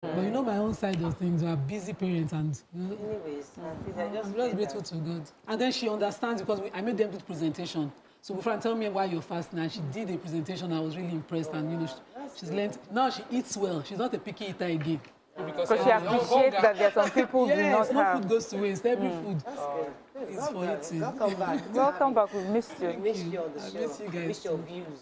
But you know, my own side of things, we are busy parents, and Anyways, I'm just grateful to God. And then she understands because I made them do presentation. So before tell me why you're fasting, and she did a presentation. I was really impressed, and you know, she's learned. Now she eats well. She's not a picky eater again. Because she appreciates that there are some people who do not no have. food goes to waste. Every food it's is for eating. Welcome back. Welcome back. We missed you. We missed you on the show. I miss you guys. Missed your views.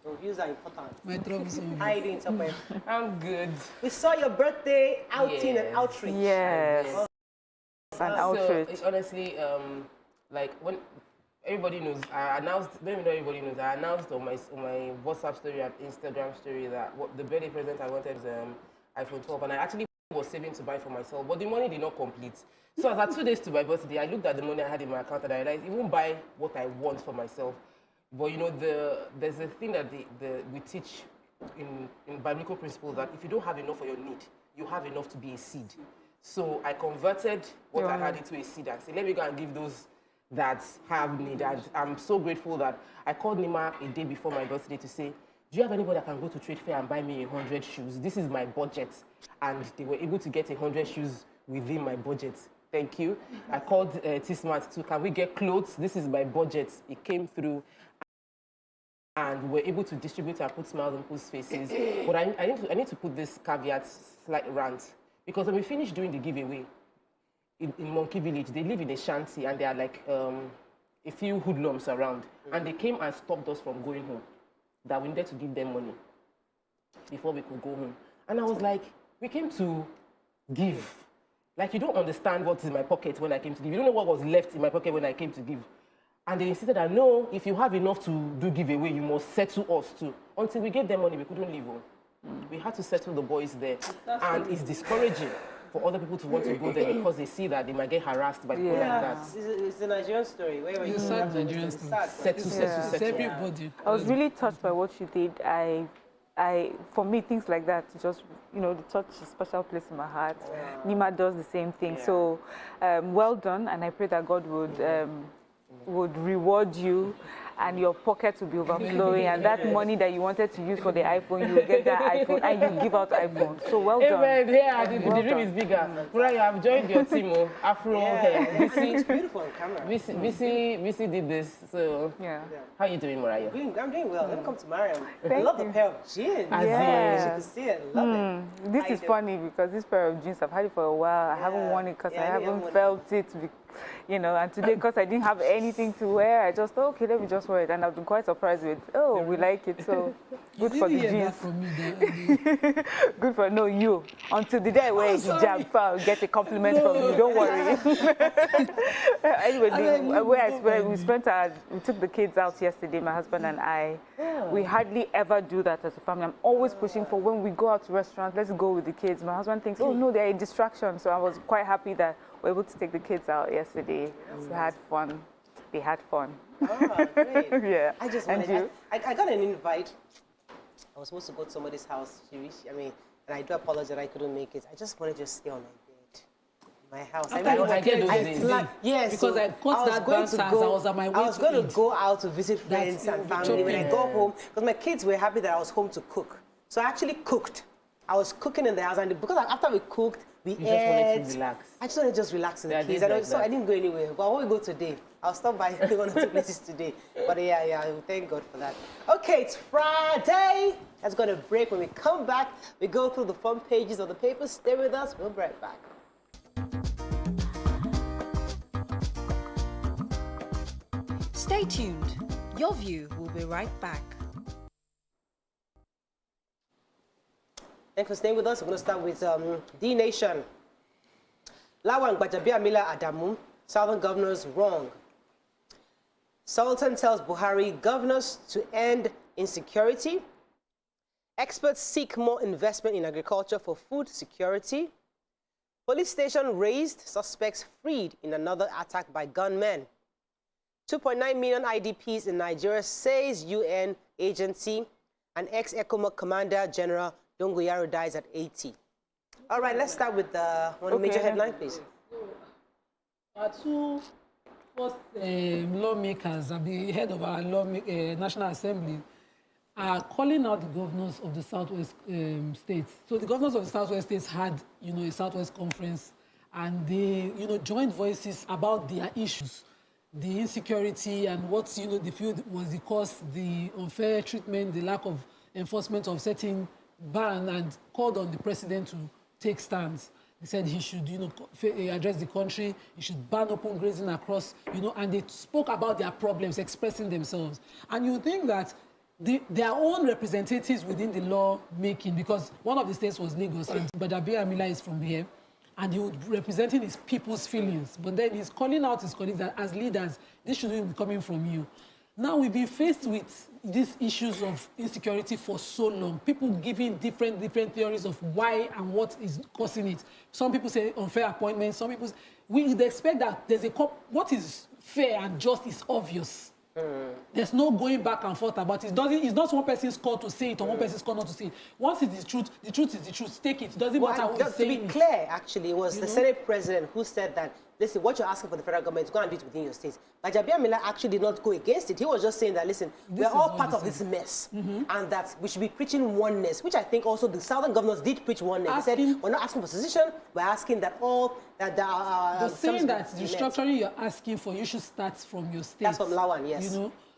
Your views are important. My troubles. How are you doing, Tokwe? I'm good. We saw your birthday outing and outreach. Yes. An outreach. So, honestly, like when everybody knows, I announced. Maybe not everybody knows. I announced on my WhatsApp story and Instagram story that the birthday present I wanted was iPhone 12, and I actually was saving to buy for myself, but the money did not complete. So as I had 2 days to my birthday, I looked at the money I had in my account and I realized I won't buy what I want for myself. But you know, there's a thing that we teach in biblical principles that if you don't have enough for your need, you have enough to be a seed. So I converted what I had into a seed and said, let me go and give those that have need. And I'm so grateful that I called Nima a day before my birthday to say, do you have anybody that can go to trade fair and buy me 100 shoes? This is my budget. And they were able to get 100 shoes within my budget. Thank you. I called T-Smart too. Can we get clothes? This is my budget. It came through. And we're able to distribute and put smiles on people's faces. But I need to put this caveat, slight rant. Because when we finish doing the giveaway, in Monkey Village, they live in a shanty and there are like a few hoodlums around. And they came and stopped us from going home. That we needed to give them money before we could go home. And I was like, we came to give. Like, you don't understand what's in my pocket when I came to give. You don't know what was left in my pocket when I came to give. And they insisted that, no, if you have enough to do giveaway, you must settle us too. Until we gave them money, we couldn't leave home. We had to settle the boys there. And it's discouraging for other people to want to go there because they see that they might get harassed by people like that. It's a Nigerian story. Wherever It's a Nigerian story. Settle. Everybody. I was really touched by what you did. For me, things like that just, you know, they touch a special place in my heart. Nima does the same thing. So, well done, and I pray that God would reward you, and your pockets will be overflowing, and that money that you wanted to use for the iPhone, you will get that iPhone, and you give out iPhone. So well done. Amen. Yeah, the dream is bigger. Pura, you have joined your team, Afro hair. It's beautiful on camera. VC did this. So, how are you doing, Mariah? I'm doing well. Let me come to Mariam. I Thank love you. the pair of jeans. Yeah. You can see it. Love it. This is funny because this pair of jeans, I've had it for a while. I haven't worn it because I haven't felt it, you know, and today because I didn't have anything to wear, I just thought, okay, let me just wear it. And I've been quite surprised with, oh, we like it. So good for the jeans. Good for, no, you. Until the day I wear hijab, I'll get a compliment from you. Don't worry. Anyway, we took the kids out yesterday, my husband and I. We hardly ever do that as a family. I'm always pushing for when we go out to restaurants, let's go with the kids. My husband thinks, oh no, they're a distraction. So I was quite happy that we were able to take the kids out yesterday. We had fun. They had fun. Oh, great. Yeah. I just and wanted, you? I got an invite. I was supposed to go to somebody's house. And I do apologize I couldn't make it. I just wanted to stay on my bed. My house. Yes. Because I caught that bounce I was on my way I was going to go out to visit friends and family. When I got home, because my kids were happy that I was home to cook. So I actually cooked. I was cooking in the house, and because after we cooked, we ate. Just wanted to relax. I just wanted to just relax with the kids. So I didn't go anywhere. But when we go today, I'll stop by one or two places today. But yeah, thank God for that. Okay, it's Friday. Let's go to break. When we come back, we go through the front pages of the papers. Stay with us. We'll be right back. Stay tuned. Your View will be right back. Thanks for staying with us. We're going to start with The Nation. Lawan Gbajabiamila Adamu, Southern governors wrong. Sultan tells Buhari governors to end insecurity. Experts seek more investment in agriculture for food security. Police station raised, suspects freed in another attack by gunmen. 2.9 million IDPs in Nigeria, says UN agency. And ex-ECOMOG Commander General Dongoyaro dies at 80. All right, let's start with one major headline, please. Our two first lawmakers at the head of our National Assembly are calling out the governors of the Southwest states. So the governors of the Southwest states had, a Southwest conference, and they, joined voices about their issues, the insecurity and what, they feel was the cause, the unfair treatment, the lack of enforcement of certain ban, and called on the president to take stands. They said he should, address the country, he should ban open grazing across, and they spoke about their problems, expressing themselves. And you think that their own representatives within the law making, because one of the states was Lagos, and Adefarasin is from here, and he would be representing his people's feelings. But then he's calling out his colleagues that as leaders, this shouldn't be coming from you. Now we've been faced with these issues of insecurity for so long. People giving different theories of why and what is causing it. Some people say unfair appointments. Some people, we expect that there's what is fair and just is obvious. There's no going back and forth about it. It's not one person's call to say it or one person's call not to say it. Once it's the truth is the truth. Take it. It doesn't matter who is saying it. To be clear, actually, it was the Senate president who said that, listen, what you're asking for the federal government, go and do it within your state. But Adefarasin actually did not go against it. He was just saying that, listen, we're all part of this mess, and that we should be preaching oneness, which I think also the southern governors did preach oneness. They said, we're not asking for secession, we're asking that all that the saying that the restructuring you're asking for, you should start from your state. That's from Lawan, yes.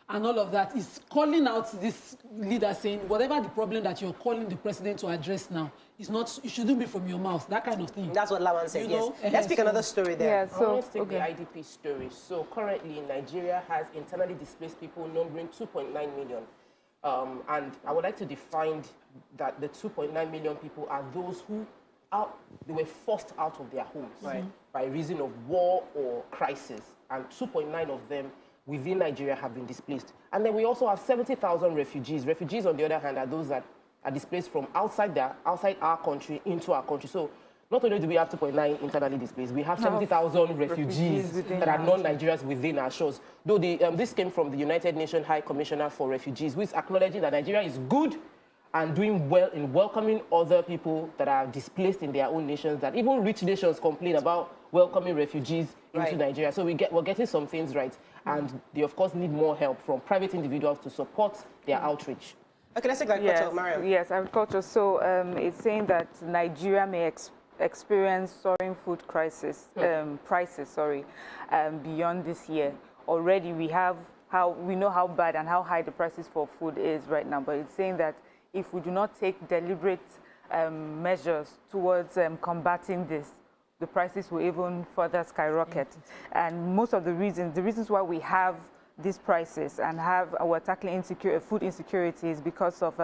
And all of that is calling out this leader saying, whatever the problem that you're calling the president to address now, it shouldn't be from your mouth, that kind of thing. That's what Lawan said, yes. Let's pick another story there. Yeah, so let's take the IDP story. So currently, Nigeria has internally displaced people numbering 2.9 million. And I would like to define that the 2.9 million people are those who they were forced out of their homes by reason of war or crisis. And 2.9 of them within Nigeria have been displaced. And then we also have 70,000 refugees. Refugees, on the other hand, are those that are displaced from outside our country into our country. So not only do we have 2.9 internally displaced, we have 70,000 refugees that are non-Nigerians within our shores. Though this came from the United Nations High Commissioner for Refugees, who is acknowledging that Nigeria is good and doing well in welcoming other people that are displaced in their own nations, that even rich nations complain about welcoming refugees into Nigeria. So we're getting some things right. And they, of course, need more help from private individuals to support their outreach. Okay, let's take agriculture, Mariam. Yes, agriculture. So it's saying that Nigeria may experience soaring food prices beyond this year. Already we know how bad and how high the prices for food is right now, but it's saying that if we do not take deliberate measures towards combating this, the prices will even further skyrocket. And most of the reasons why we have these prices and we're tackling food insecurity is because of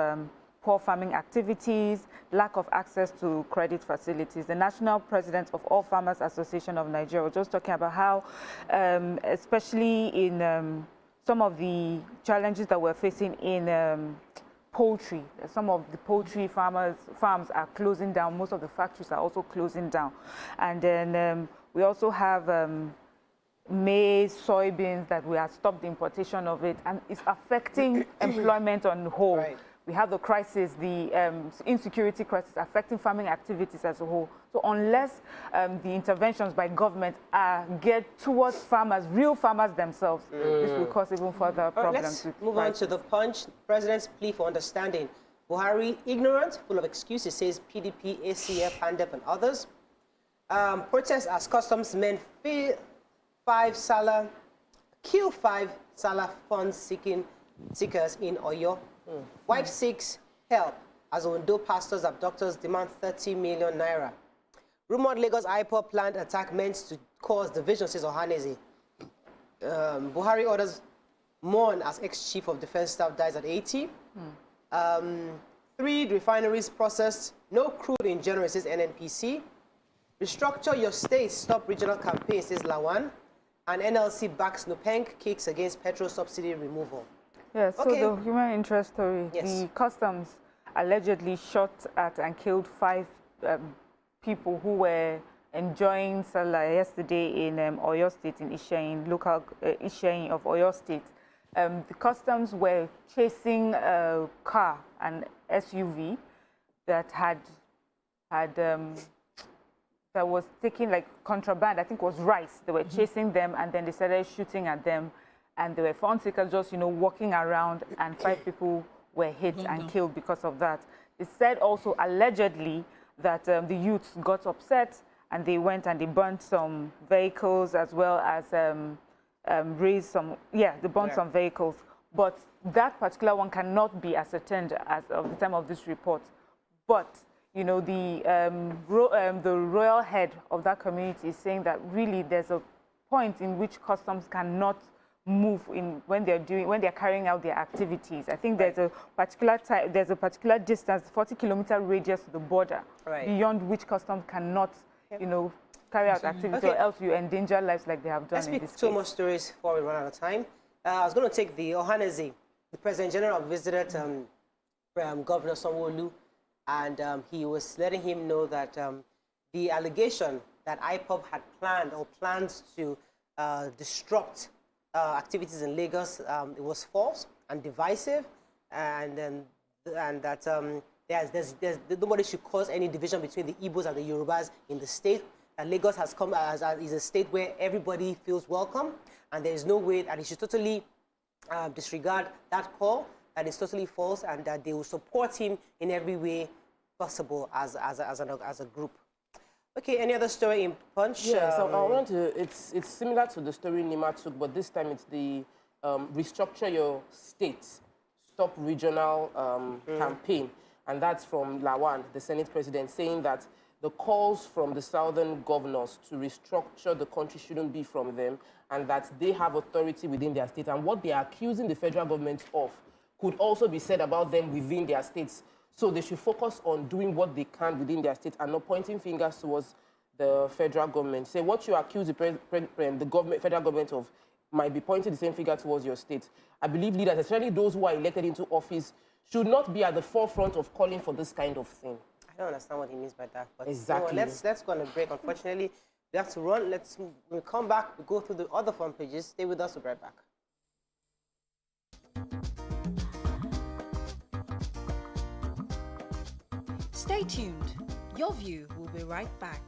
poor farming activities, lack of access to credit facilities. The national president of All Farmers Association of Nigeria was just talking about how, especially in some of the challenges that we're facing in poultry. Some of the poultry farms are closing down. Most of the factories are also closing down. And then we also have maize, soybeans that we have stopped the importation of it, and it's affecting employment on the whole. Right. We have the crisis, the insecurity crisis affecting farming activities as a whole. So unless the interventions by government get towards farmers, real farmers themselves, this will cause even further problems. Let's move on to the Punch. President's plea for understanding. Buhari, ignorant, full of excuses, says PDP, ACF, PANDEP, and others. Protests as customs men kill 5 Salah funds seekers in Oyo. Wife seeks help as Ondo pastors' abductors demand 30 million naira. Rumored Lagos IPOB planned attack meant to cause division, says Ohaneze. Buhari orders mourn as ex-chief of defense staff dies at 80. 3 refineries processed, no crude in January, says NNPC. Restructure your state, stop regional campaign, says Lawan. And NLC backs Nupeng, kicks against petrol subsidy removal. Yes, so the human interest story. Yes. The customs allegedly shot at and killed 5 people who were enjoying Salah yesterday in Oyo State, in Ishayin, local Ishayin of Oyo State. The customs were chasing a car, an SUV, that that was taking like contraband, I think it was rice. They were chasing them, and then they started shooting at them. And they were found seekers just, walking around, and 5 people were hit and killed because of that. It said also allegedly that the youths got upset and they went and they burnt some vehicles as well as raised some, they burnt some vehicles. But that particular one cannot be ascertained as of the time of this report. But, you know, the royal head of that community is saying that really there's a point in which customs cannot move in when they're carrying out their activities. I think there's a particular distance, 40-kilometer radius to the border, beyond which customs cannot, you know, carry out activities, or else you endanger lives like they have done in this case. Let's pick 2 more stories before we run out of time. I was going to take the Ohaneze. The President General visited Governor Sanwo-Olu, and he was letting him know that the allegation that IPOB had planned or plans to disrupt activities in Lagos, it was false and divisive, and that nobody should cause any division between the Igbos and the Yorubas in the state. And Lagos has come is a state where everybody feels welcome, and there is no way that he should totally disregard that call. That is totally false, and that they will support him in every way possible as a group. Okay, any other story in Punch? Yeah, so I want to, it's similar to the story Nima took, but this time it's the restructure your state, stop regional campaign. And that's from Lawan, the Senate president, saying that the calls from the southern governors to restructure the country shouldn't be from them, and that they have authority within their state. And what they are accusing the federal government of could also be said about them within their states. So they should focus on doing what they can within their state and not pointing fingers towards the federal government. Say what you accuse the federal government of might be pointing the same finger towards your state. I believe leaders, especially those who are elected into office, should not be at the forefront of calling for this kind of thing. I don't understand what he means by that. But exactly. Let's go on a break. Unfortunately, we have to run. When we come back, we go through the other front pages. Stay with us. We'll be right back. Stay tuned. Your view will be right back.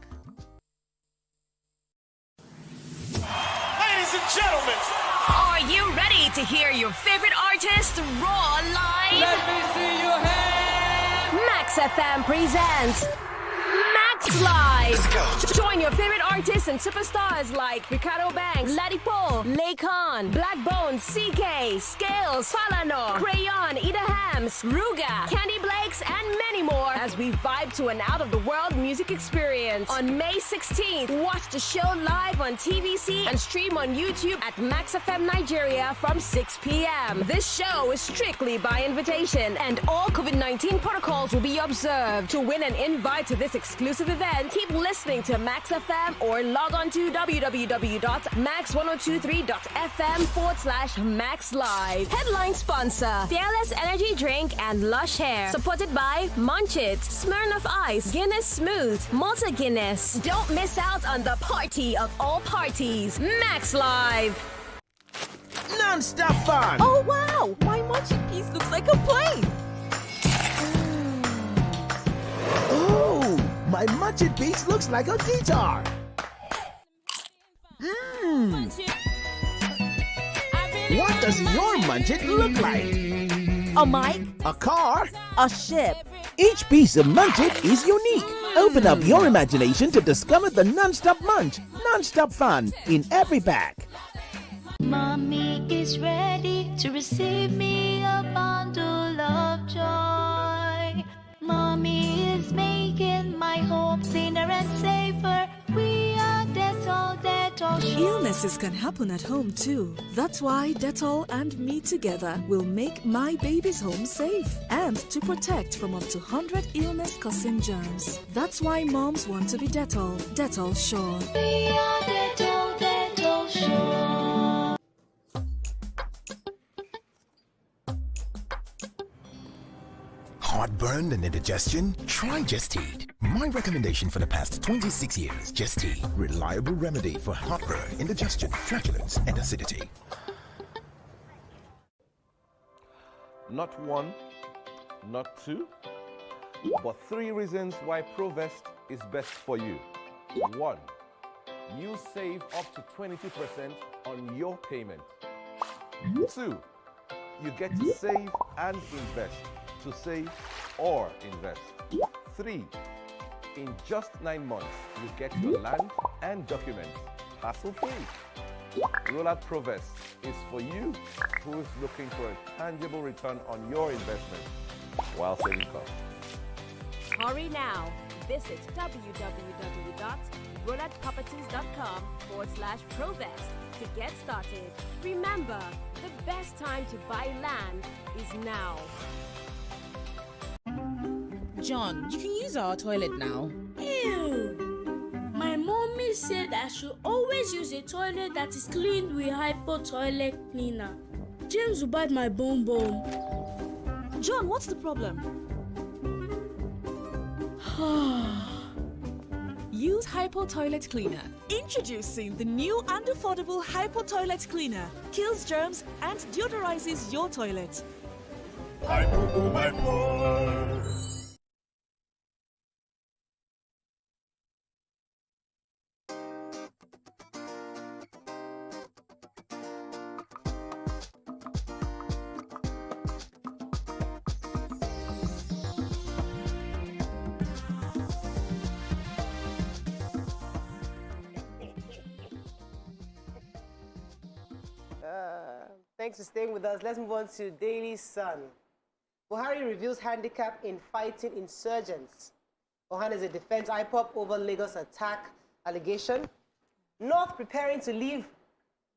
Ladies and gentlemen, are you ready to hear your favorite artist raw live? let me see your hands. Max FM presents Max Live. Join your favorite artists and superstars like Ricardo Banks, Ladipo, Laycon, Blackbone, CK, Scales, Falano, Crayon, Ida Hams, Ruga, Candy Blakes, and many more as we vibe to an out-of-the-world music experience. On May 16th, watch the show live on TVC and stream on YouTube at Max FM Nigeria from 6 p.m. This show is strictly by invitation, and all COVID-19 protocols will be observed. To win an invite to this exclusive event, keep listening to Max FM or log on to www.max1023.fm/Max Live. Headline sponsor, Fearless Energy Drink and Lush Hair. Supported by Munchit, Smirnoff Ice, Guinness Smooth, Malta Guinness. Don't miss out on the party of all parties. Max Live. Non-stop fun. Oh wow! My munchie piece looks like a plane! Oh, my munching piece looks like a guitar. What does your munching look like? A mic, A car? a ship. Each piece of munching is unique. Open up your imagination to discover the non-stop munch, non-stop fun in every pack. Mommy is ready to receive me a bundle of joy. Mommy is making my home cleaner and safer. We are Dettol, Dettol Sure. Illnesses can happen at home too. That's why Dettol and me together will make my baby's home safe and to protect from up to 100 illness-causing germs. That's why moms want to be Dettol, Dettol Sure. We are Dettol, Dettol Sure. Heartburn and indigestion? Try Gestede. My recommendation for the past 26 years, Gestede. Reliable remedy for heartburn, indigestion, flatulence, and acidity. Not one, not two, but 3 reasons why Provest is best for you. 1. You save up to 22% on your payment. 2. You get to save and invest. To save or invest. 3. In just 9 months, you get your land and documents hassle-free. Rollout Provest is for you who is looking for a tangible return on your investment while saving costs. Hurry now. Visit www.rolloutproperties.com/Provest to get started. Remember, the best time to buy land is now. John, you can use our toilet now. Ew! My mommy said I should always use a toilet that is cleaned with Hypo toilet cleaner. James will bite my bum bum. John, what's the problem? Use Hypo Toilet Cleaner. Introducing the new and affordable Hypo Toilet Cleaner. Kills germs and deodorizes your toilet. Thanks for staying with us. Let's move on to Daily Sun. Buhari reveals handicap in fighting insurgents. Ohanaeze defends IPOP over Lagos attack allegation. North preparing to leave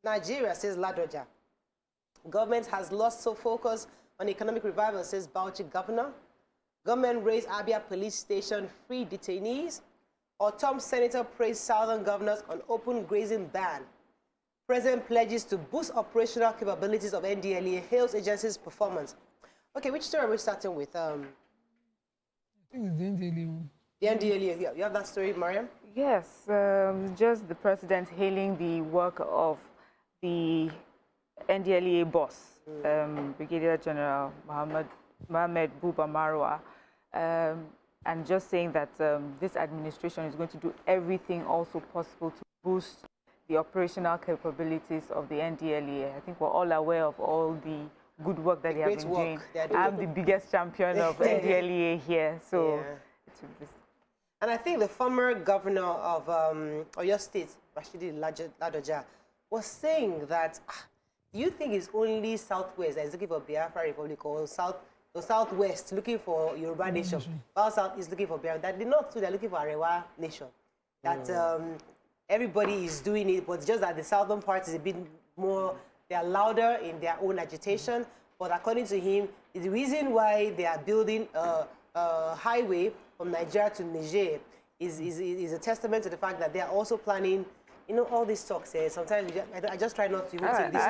Nigeria, says Ladoja. Government has lost focus on economic revival, says Bauchi governor. Government raise Abia police station, free detainees. Tom senator praised southern governors on open grazing ban. President pledges to boost operational capabilities of NDLEA, hails agency's performance. Okay, which story are we starting with? I think it's the NDLEA one. The NDLEA, you have that story, Mariam? Yes, just the president hailing the work of the NDLEA boss, Brigadier General Mohammed Buba Marwa, and just saying that this administration is going to do everything also possible to boost the operational capabilities of the NDLEA. I think we're all aware of all the good work that they have been doing. I'm the biggest champion of NDLEA here, so And I think the former governor of Oyo State, Rashidi Ladoja, was saying that, do you think it's only Southwest that is looking for Biafra Republic or Southwest looking for Yoruba nation, while South is looking for Biafra? That the North too, they're looking for Arewa nation. That everybody is doing it, but just that the southern part is a bit more, they are louder in their own agitation. But according to him, the reason why they are building a highway from Nigeria to Niger is a testament to the fact that they are also planning, you know, all these talks. Sometimes I just try not to even take these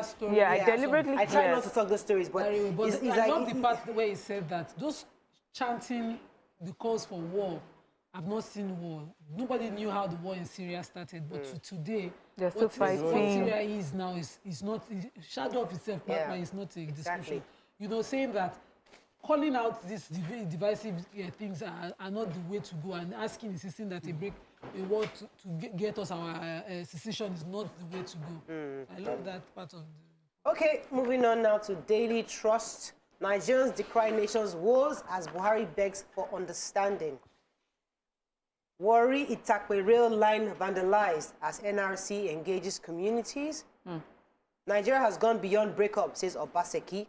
stories. Yeah, I deliberately. I try not to talk those stories, but I love the part where he said that those chanting the calls for war. I've not seen war. Nobody knew how the war in Syria started, but to today, what Syria is now is not a shadow of itself. But it's not a discussion. You know, saying that calling out these divisive things are not the way to go, and insisting that they break a war to get us our secession is not the way to go. I love that part of the. Okay, moving on now to Daily Trust. Nigerians decry nation's woes as Buhari begs for understanding. Warri Itakpe rail line vandalized as NRC engages communities. Nigeria has gone beyond breakup, says Obaseki.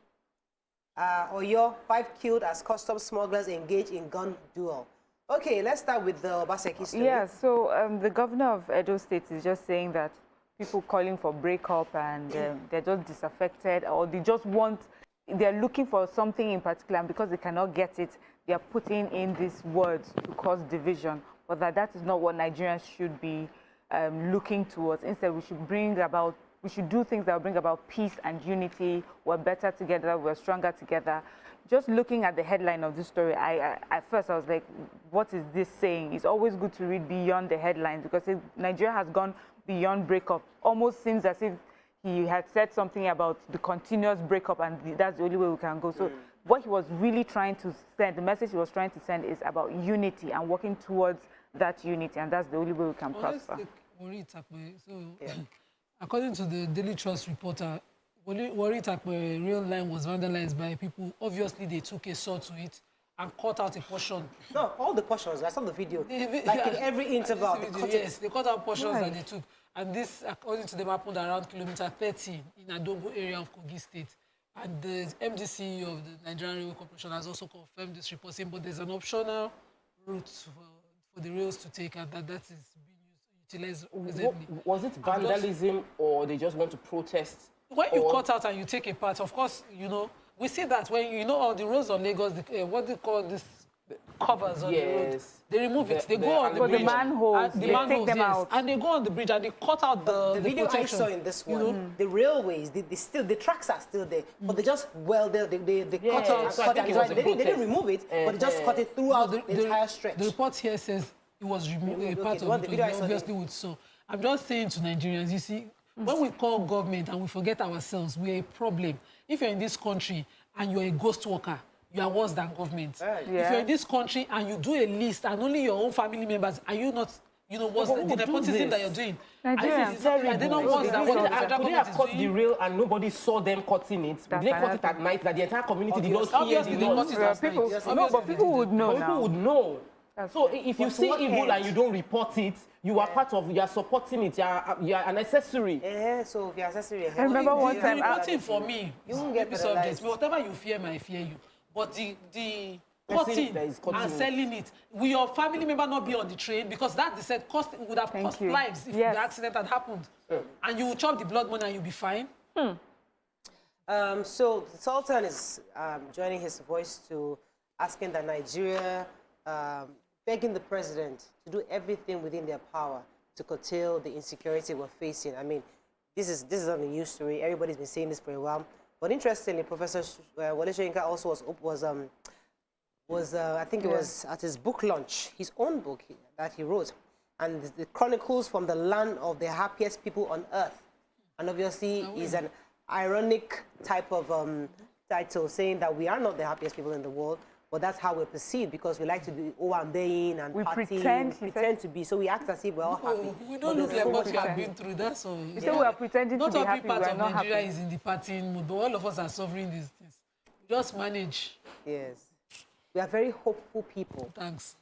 Oyo, 5 killed as custom smugglers engage in gun duel. Okay, let's start with the Obaseki story. Yeah, so the governor of Edo State is just saying that people calling for breakup and they're just disaffected, or they just want, they're looking for something in particular, and because they cannot get it, they are putting in these words to cause division. But that is not what Nigerians should be looking towards. Instead, we should do things that will bring about peace and unity. We're better together, we're stronger together. Just looking at the headline of this story, at first I was like, what is this saying? It's always good to read beyond the headlines, because Nigeria has gone beyond breakup. Almost seems as if he had said something about the continuous breakup and that's the only way we can go. So what he was really trying to send, the message he was trying to send is about unity and working towards that unity, and that's the only way we can prosper. According to the Daily Trust reporter, Warri Takpe rail line was vandalized by people. Obviously, they took a saw to it and cut out a portion. No, all the portions. I saw the video. Like in every interval, they cut it. Yes, they cut out portions that they took. And this, according to them, happened around kilometer 30 in Adongo area of Kogi State. And the MDC of the Nigerian Railway Corporation has also confirmed this report, saying, but there's an optional route for the rails to take, and that is being utilized presently. Was it vandalism, or they just want to protest? When you cut out and you take a part, of course, you know, we see that when, you know, all the roads on Lagos, what they call this covers on the road, they remove it. They go on the bridge. The manholes, they take them out. And they go on the bridge and they cut out the video protection. I saw in this one, the railways, the tracks are still there, but they just cut out. They didn't remove it, but they just cut it throughout the entire stretch. The report here says it was removed, a part of it, obviously with so. I'm just saying to Nigerians, you see, when we call government and we forget ourselves, we're a problem. If you're in this country and you're a ghost worker, you are worse than government. If you're in this country and you do a list and only your own family members, are you not, you know, what's the nepotism that you're doing? Nigerians, are they not worse than what the federal Could they government have is cut doing? the rail and nobody saw them cutting it? Did they cut it at night that the entire community did not hear Obviously, the they cut noise? it last night. No, but people would know now. People would know. So if you see evil and you don't report it, you are part of, you are supporting it, you are an accessory. Yeah, so if you're accessory, I remember one time, reporting for me, you won't get subjects. Whatever you fear, I fear you. But the cutting and selling it, will your family member not be on the train? Because that, they said, would have cost lives if the accident had happened. And you will chop the blood money and you'll be fine. So the Sultan is joining his voice to asking that Nigeria, begging the president to do everything within their power to curtail the insecurity we're facing. I mean, this is not a new story. Everybody's been saying this for a while. But interestingly, Professor Wole Soyinka also was I think it was at his book launch, his own book that he wrote, and the Chronicles from the Land of the Happiest People on Earth. And obviously, is an ironic type of title, saying that we are not the happiest people in the world, but that's how we're perceived, because we like to do owambeing and partying, pretend to be. So we act as if we're all happy. We don't look like what we have been through. That's all. So we are pretending to be happy. Not every part of Nigeria is in the partying mood, but all of us are suffering these things. We just manage. Yes. We are very hopeful people. Thanks.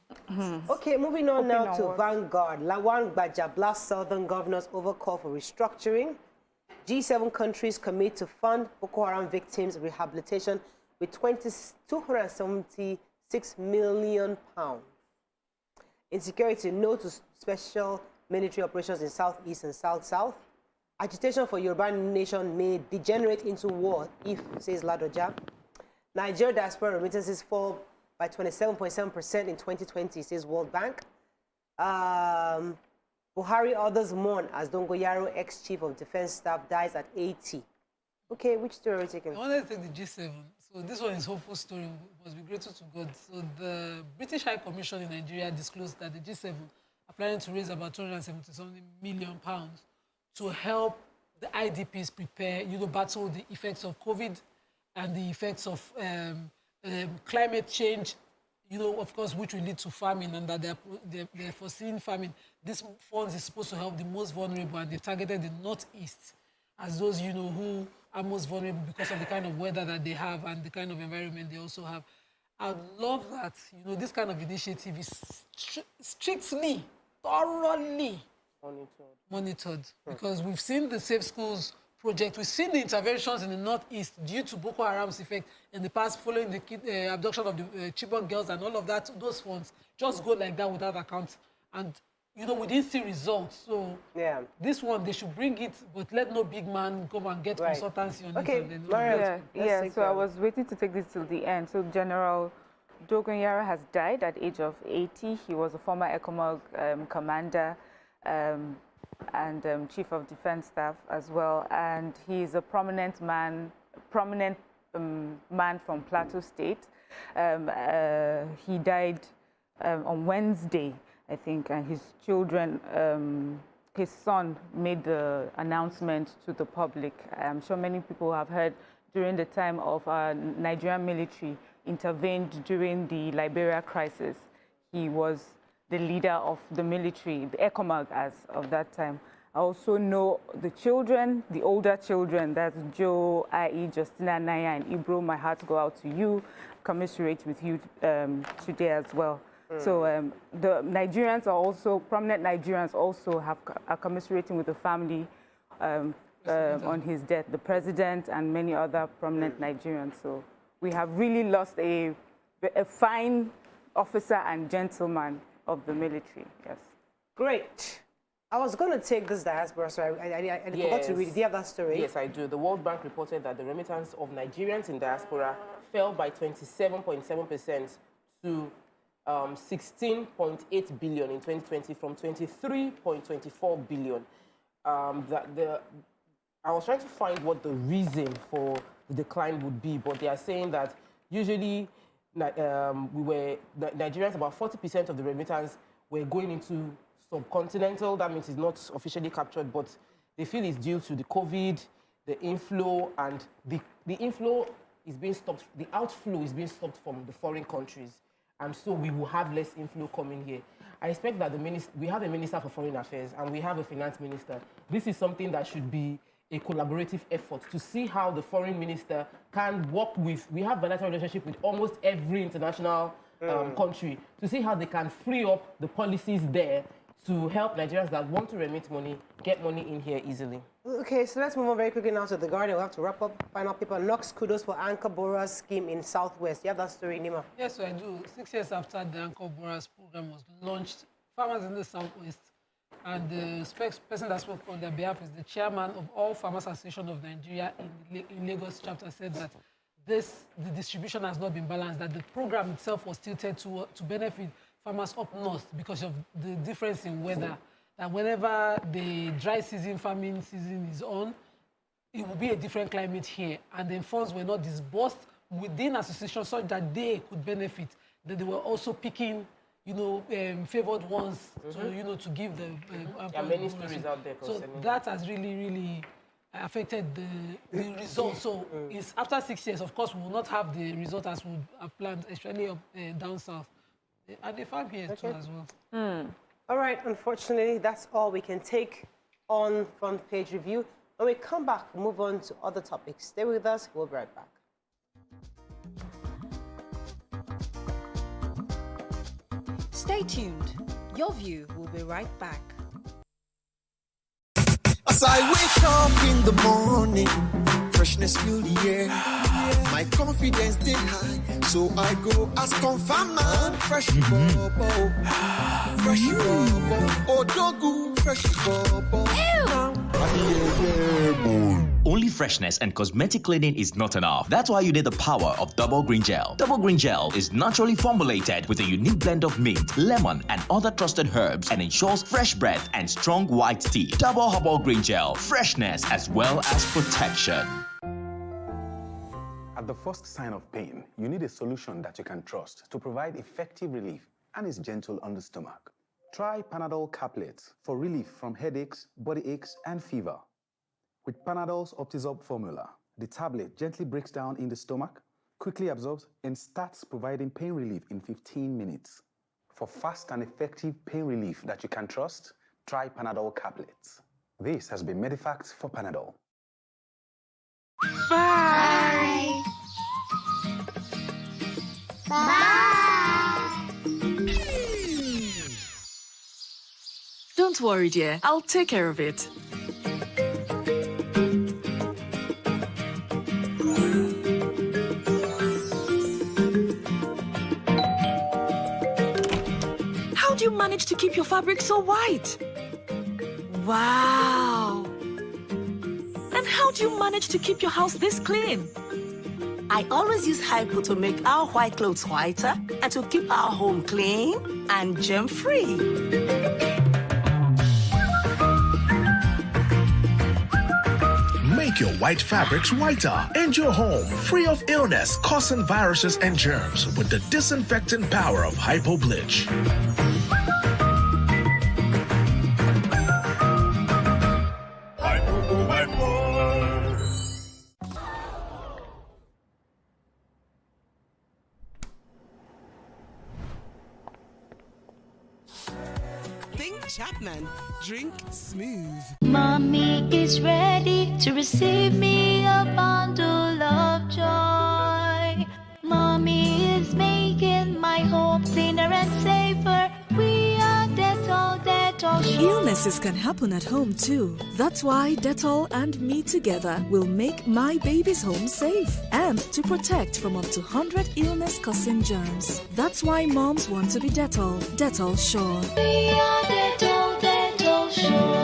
Okay, moving on now to Vanguard. Lawan Gbaja blasts Southern governors over call for restructuring. G7 countries commit to fund Boko Haram victims' rehabilitation with £276 million. Insecurity, no to special military operations in Southeast and South-South. Agitation for Yoruba nation may degenerate into war if, says Ladoja. Nigeria diaspora remittances fall by 27.7% in 2020, says World Bank. Buhari others mourn as Dongoyaro, ex-chief of defense staff, dies at 80. Okay, which story are we taking? I wanted to take the G7. So this one is hopeful story. We must be grateful to God. So the British High Commission in Nigeria disclosed that the G7 are planning to raise about £270 million to help the IDPs prepare, battle the effects of COVID and the effects of climate change, of course, which will lead to famine, and that they're foreseeing famine. This fund is supposed to help the most vulnerable, and they've targeted the Northeast as those, who are most vulnerable because of the kind of weather that they have and the kind of environment they also have. I love that, this kind of initiative is strictly, thoroughly monitored. Because we've seen the Safe Schools project, we've seen the interventions in the Northeast due to Boko Haram's effect in the past, following the abduction of the Chibok girls and all of that. Those funds just go like that without account. And, we didn't see results. So this one, they should bring it, but let no big man come and get consultancy on it. Okay, so I was waiting to take this till the end. So General Dogonyaro has died at the age of 80. He was a former ECOMOG commander and chief of defense staff as well. And he's a prominent man from Plateau State. He died on Wednesday, I think, and his children, his son made the announcement to the public. I'm sure many people have heard during the time of Nigerian military intervened during the Liberia crisis. He was the leader of the military, the ECOMOG as of that time. I also know the children, the older children, that's Joe, i.e. Justina, Naya, and Ibro. My hearts go out to you, commiserate with you today as well. So the Nigerians are also, prominent Nigerians also are commiserating with the family on his death, the president and many other prominent Nigerians. So we have really lost a fine officer and gentleman of the military, yes. Great. I was going to take this diaspora, so I forgot to read it. Do you have that story? Yes, I do. The World Bank reported that the remittance of Nigerians in diaspora fell by 27.7% to 16.8 billion in 2020 from 23.24 billion. I was trying to find what the reason for the decline would be, but they are saying that usually Nigerians, about 40% of the remittance were going into subcontinental. That means it's not officially captured, but they feel it's due to the COVID, the inflow, and the inflow is being stopped. The outflow is being stopped from the foreign countries, and so we will have less inflow coming here. I expect that we have a Minister for Foreign Affairs and we have a Finance Minister. This is something that should be a collaborative effort to see how the Foreign Minister can work with. We have bilateral relationship with almost every international country, to see how they can free up the policies there to help Nigerians that want to remit money get money in here easily. Okay, so let's move on very quickly now to The Guardian. We'll have to wrap up. Final paper, Knox kudos for Anchor Borrowers scheme in Southwest. You have that story, Nima? Yes, so I do. 6 years after the Anchor Borrowers program was launched, farmers in the Southwest, and the person that spoke on their behalf is the chairman of All Farmers Association of Nigeria in Lagos chapter, said that the distribution has not been balanced, that the program itself was tilted to benefit farmers up north because of the difference in weather. That whenever the dry season, farming season is on, it will be a different climate here. And then funds were not disbursed within associations such that they could benefit. That they were also picking, favored ones to, to give the. There are many stories out there. So that has really, really affected the result. So it's after 6 years, of course, we will not have the result as we have planned, especially down south. And the farm here too as well. All right, unfortunately, that's all we can take on Front Page Review. When we come back, we'll move on to other topics. Stay with us. We'll be right back. Stay tuned. Your View will be right back. As I wake up in the morning, freshness fill the air. My confidence stay high, so I go as confirm man. Fresh bubble, fresh bubble, odogu, fresh bubble. Only freshness and cosmetic cleaning is not enough. That's why you need the power of Double Green Gel. Double Green Gel is naturally formulated with a unique blend of mint, lemon, and other trusted herbs and ensures fresh breath and strong white teeth. Double Herbal Green Gel, freshness as well as protection. At the first sign of pain, you need a solution that you can trust to provide effective relief and is gentle on the stomach. Try Panadol Caplets for relief from headaches, body aches, and fever. With Panadol's Optizorb formula, the tablet gently breaks down in the stomach, quickly absorbs, and starts providing pain relief in 15 minutes. For fast and effective pain relief that you can trust, try Panadol Caplets. This has been Medifact for Panadol. Bye. Bye. Don't worry, dear. I'll take care of it. How do you manage to keep your fabric so white? Wow! And how do you manage to keep your house this clean? I always use Hypo to make our white clothes whiter and to keep our home clean and germ-free. Make your white fabrics whiter and your home free of illness causing viruses and germs with the disinfecting power of Hypo Bleach. Think Chapman, drink smooth. Mommy is ready to receive me a bundle of joy. Mommy is making my home cleaner and safer. We are Dettol, Dettol Sure. Illnesses can happen at home too. That's why Dettol and me together will make my baby's home safe and to protect from up to 100 illness-causing germs. That's why moms want to be Dettol. Dettol Sure. We are Dettol, Dettol Sure.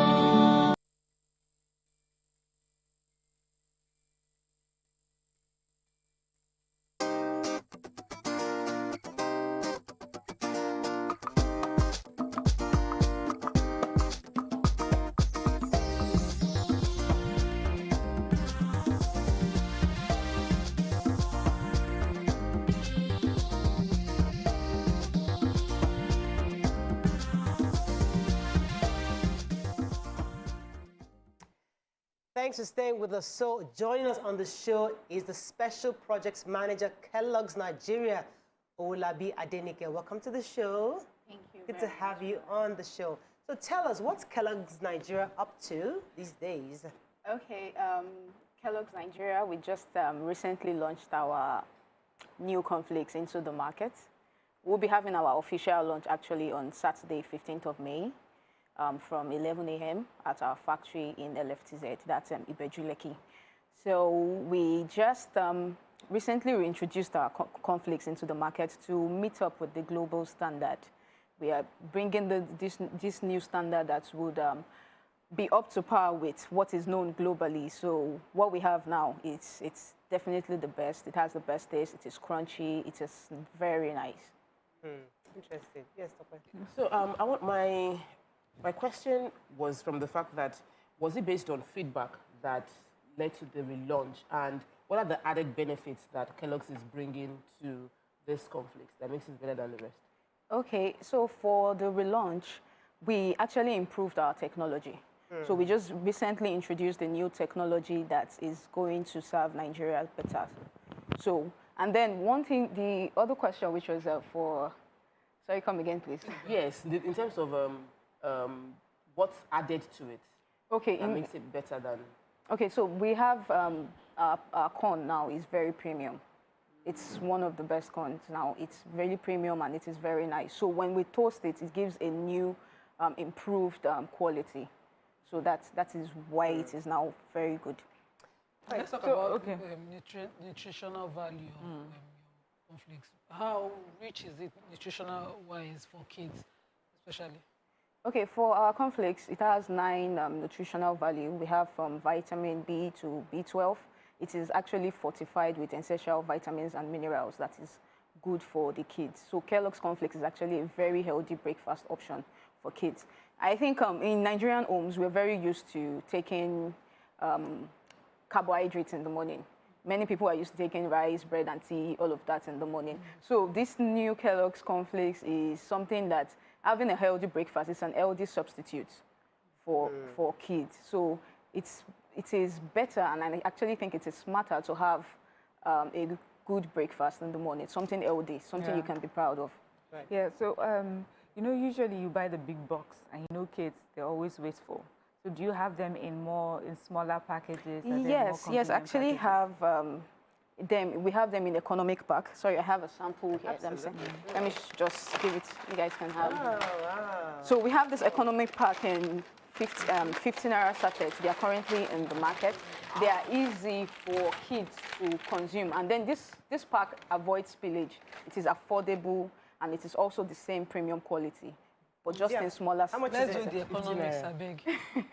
Thanks for staying with us. So joining us on the show is the Special Projects Manager, Kellogg's Nigeria, Olabi Adenike. Welcome to the show. Thank you. Good to have you on the show. So tell us, what's Kellogg's Nigeria up to these days? Okay, Kellogg's Nigeria, we just recently launched our new cornflakes into the market. We'll be having our official launch actually on Saturday, 15th of May. From 11 a.m. at our factory in LFTZ, that's Ibejuleki. So we just recently reintroduced our cornflakes into the market to meet up with the global standard. We are bringing this new standard that would be up to par with what is known globally. So what we have now, it's definitely the best. It has the best taste. It is crunchy. It is very nice. Interesting. Yes, Tope. So I want my question was from the fact that, was it based on feedback that led to the relaunch? And what are the added benefits that Kellogg's is bringing to this cornflakes that makes it better than the rest? Okay, so for the relaunch, we actually improved our technology. So we just recently introduced a new technology that is going to serve Nigeria better. So, and then one thing, the other question, which was for, sorry, come again, please. Yes, in terms of what's added to it. Okay, that makes it better than. Okay, so we have our corn now is very premium. It's one of the best corns now. It's really premium and it is very nice. So when we toast it, it gives a new, improved quality. So that is why it is now very good. Let's talk about nutritional value of cornflakes. How rich is it nutritional-wise for kids, especially? Okay, for our cornflakes, it has 9 nutritional value. We have from vitamin B to B12. It is actually fortified with essential vitamins and minerals that is good for the kids. So Kellogg's cornflakes is actually a very healthy breakfast option for kids. I think in Nigerian homes, we're very used to taking carbohydrates in the morning. Many people are used to taking rice, bread, and tea, all of that in the morning. So this new Kellogg's cornflakes is something that having a healthy breakfast is an healthy substitute for kids. So it is better, and I actually think it is smarter to have a good breakfast in the morning, something healthy, something you can be proud of. Right. Yeah, so, you know, usually you buy the big box, and you know kids, they're always wasteful. So do you have them in smaller packages? Yes, actually have we have them in economic pack. Sorry, I have a sample here. Let me just give it, you guys can have. Oh, wow. So we have this economic pack in 15 naira sachets. They are currently in the market. They are easy for kids to consume. And then this pack avoids spillage. It is affordable, and it is also the same premium quality, but just in smaller. How much is it? The economics, I beg.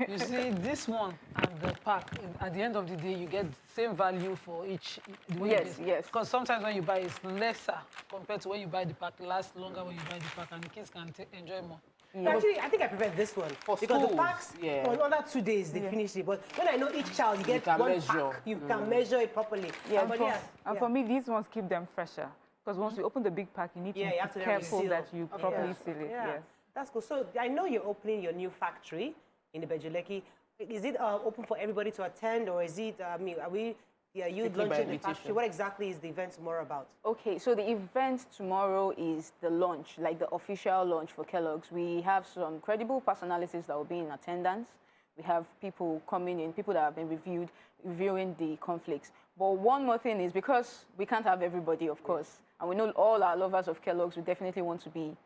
You see, this one and the pack, at the end of the day, you get the same value for each. Yes. Because sometimes when you buy, it's lesser compared to when you buy the pack, lasts longer when you buy the pack, and the kids can enjoy more. Yeah. Actually, I think I prefer this one because the packs, on under 2 days, they finish it. But when I know each child, you get one pack, you can measure it properly. Yeah, and for me, these ones keep them fresher. Because once you open the big pack, you need to be careful that you properly seal it. Yes. That's cool. So I know you're opening your new factory in Ibejuleki. Is it open for everybody to attend, or is it? Are we Yeah, you strictly by launching the invitation. factory. What exactly is the event tomorrow about? Okay, so the event tomorrow is the launch, like the official launch for Kellogg's. We have some credible personalities that will be in attendance. We have people coming in, people that have been reviewing the conflicts. But one more thing is, because we can't have everybody, of course, and we know all our lovers of Kellogg's, we definitely want to be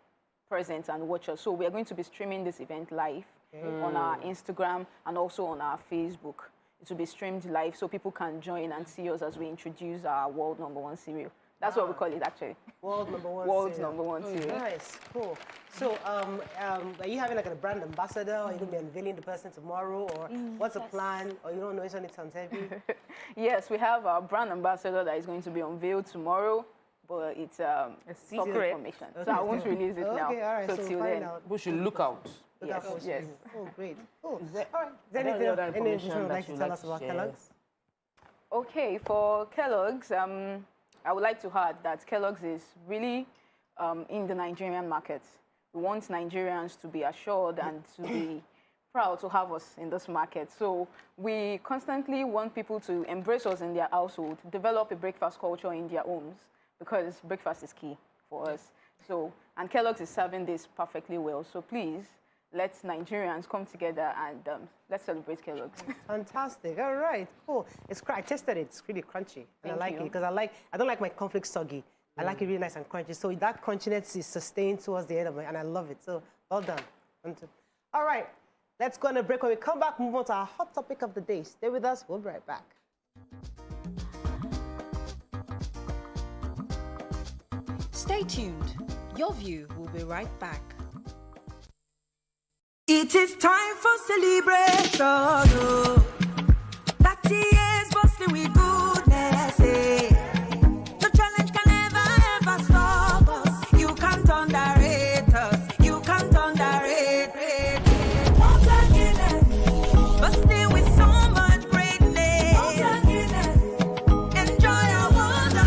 present and watch us. So we are going to be streaming this event live on our Instagram and also on our Facebook. It will be streamed live so people can join and see us as we introduce our world #1 cereal. That's what we call it, actually. World #1 World's cereal. #1 cereal. Nice, cool. So, are you having like a brand ambassador, or are you going to be unveiling the person tomorrow, or what's the plan, or you don't know it's on TV? Yes, we have our brand ambassador that is going to be unveiled tomorrow, but it's secret information, so I won't release it now. Okay, all right. So till find then, out. We should look out. Yes. Oh, great. Cool. Is there, All right. Is there any other anything information you'd that like to you'd tell like us to about share? Kellogg's? Okay, for Kellogg's, I would like to add that Kellogg's is really in the Nigerian market. We want Nigerians to be assured and to be proud to have us in this market. So we constantly want people to embrace us in their household, develop a breakfast culture in their homes, because breakfast is key for us. So, and Kellogg's is serving this perfectly well. So please, let's Nigerians come together and let's celebrate Kellogg's. Fantastic. All right, cool. I tasted it. It's really crunchy, and I like it because I don't like my cornflakes soggy. I like it really nice and crunchy. So that crunchiness is sustained towards the end of it, and I love it. So well done. All right, let's go on a break. When we come back, move on to our hot topic of the day. Stay with us. We'll be right back. Stay tuned. Your view will be right back. It is time for celebration. Oh. 30 years bustling with goodness. Eh. The challenge can never ever stop us. You can't underrate us. You can't underrate. Bustling with so much greatness. Enjoy our world of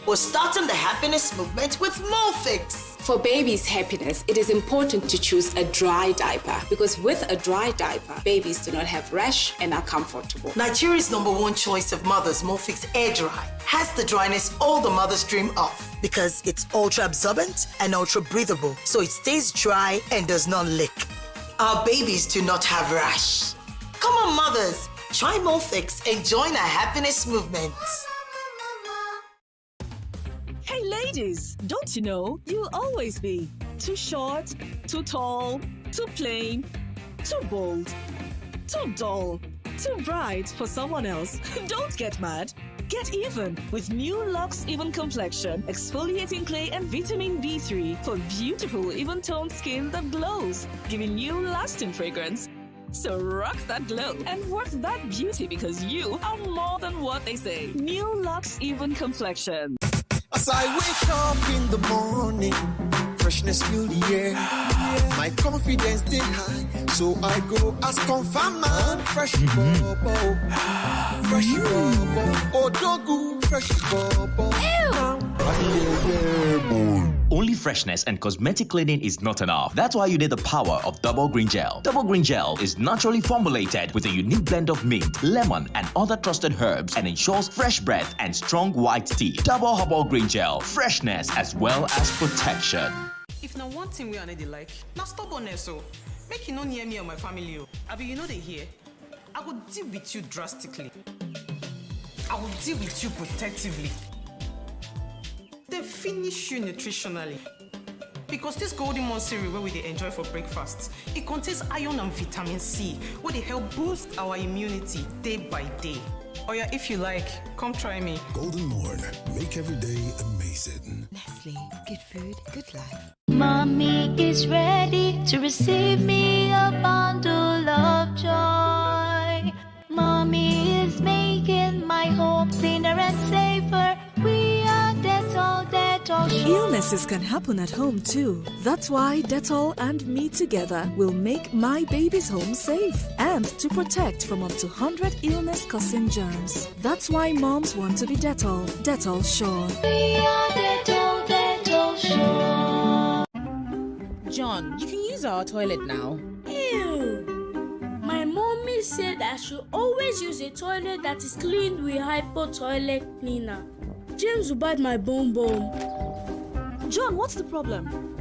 We're starting the happiness movement with Molfix. For baby's happiness, it is important to choose a dry diaper because with a dry diaper, babies do not have rash and are comfortable. Nigeria's #1 choice of mothers, Molfix Air Dry, has the dryness all the mothers dream of because it's ultra absorbent and ultra breathable, so it stays dry and does not leak. Our babies do not have rash. Come on, mothers, try Molfix and join our happiness movement. Hey ladies, don't you know you'll always be too short, too tall, too plain, too bold, too dull, too bright for someone else. Don't get mad. Get even with new Lux Even Complexion, exfoliating clay and vitamin B3 for beautiful even toned skin that glows, giving you lasting fragrance. So rock that glow and work that beauty because you are more than what they say. New Lux Even Complexion. As I wake up in the morning, freshness fill the air. My confidence dey high, so I go as confirm man. Fresh bobo, fresh bobo, odogu, fresh bobo. Only freshness and cosmetic cleaning is not enough. That's why you need the power of Double Green Gel. Double Green Gel is naturally formulated with a unique blend of mint, lemon, and other trusted herbs and ensures fresh breath and strong white teeth. Double Green Gel, freshness as well as protection. If now one thing we are not like, now stubbornness so make you no near me or my family. Abi you know they here. I will deal with you drastically. I will deal with you protectively. They finish you nutritionally. Because this golden moon cereal where we they enjoy for breakfast, it contains iron and vitamin C, where they help boost our immunity day by day. Oh yeah, if you like, come try me. Golden Morn, make every day amazing. Nestle, good food, good life. Mommy is ready to receive me a bundle of joy. Mommy is making my home cleaner and safer. We are Dettol sure. Illnesses can happen at home too. That's why Dettol and me together will make my baby's home safe and to protect from up to 100 illness-causing germs. That's why moms want to be Dettol. Dettol sure. We are Dettol joy. John, you can use our toilet now. Ew! My mommy said I should always use a toilet that is cleaned with hypo toilet cleaner. James will bite my bum bum. John, what's the problem?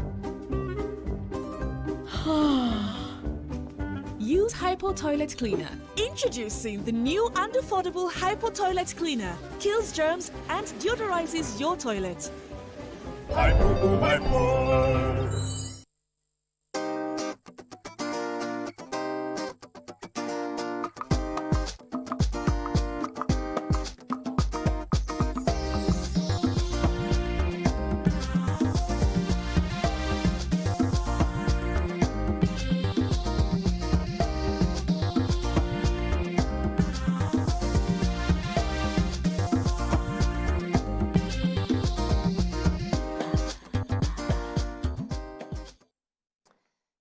Use Hypo Toilet Cleaner. Introducing the new and affordable Hypo Toilet Cleaner. Kills germs and deodorizes your toilet.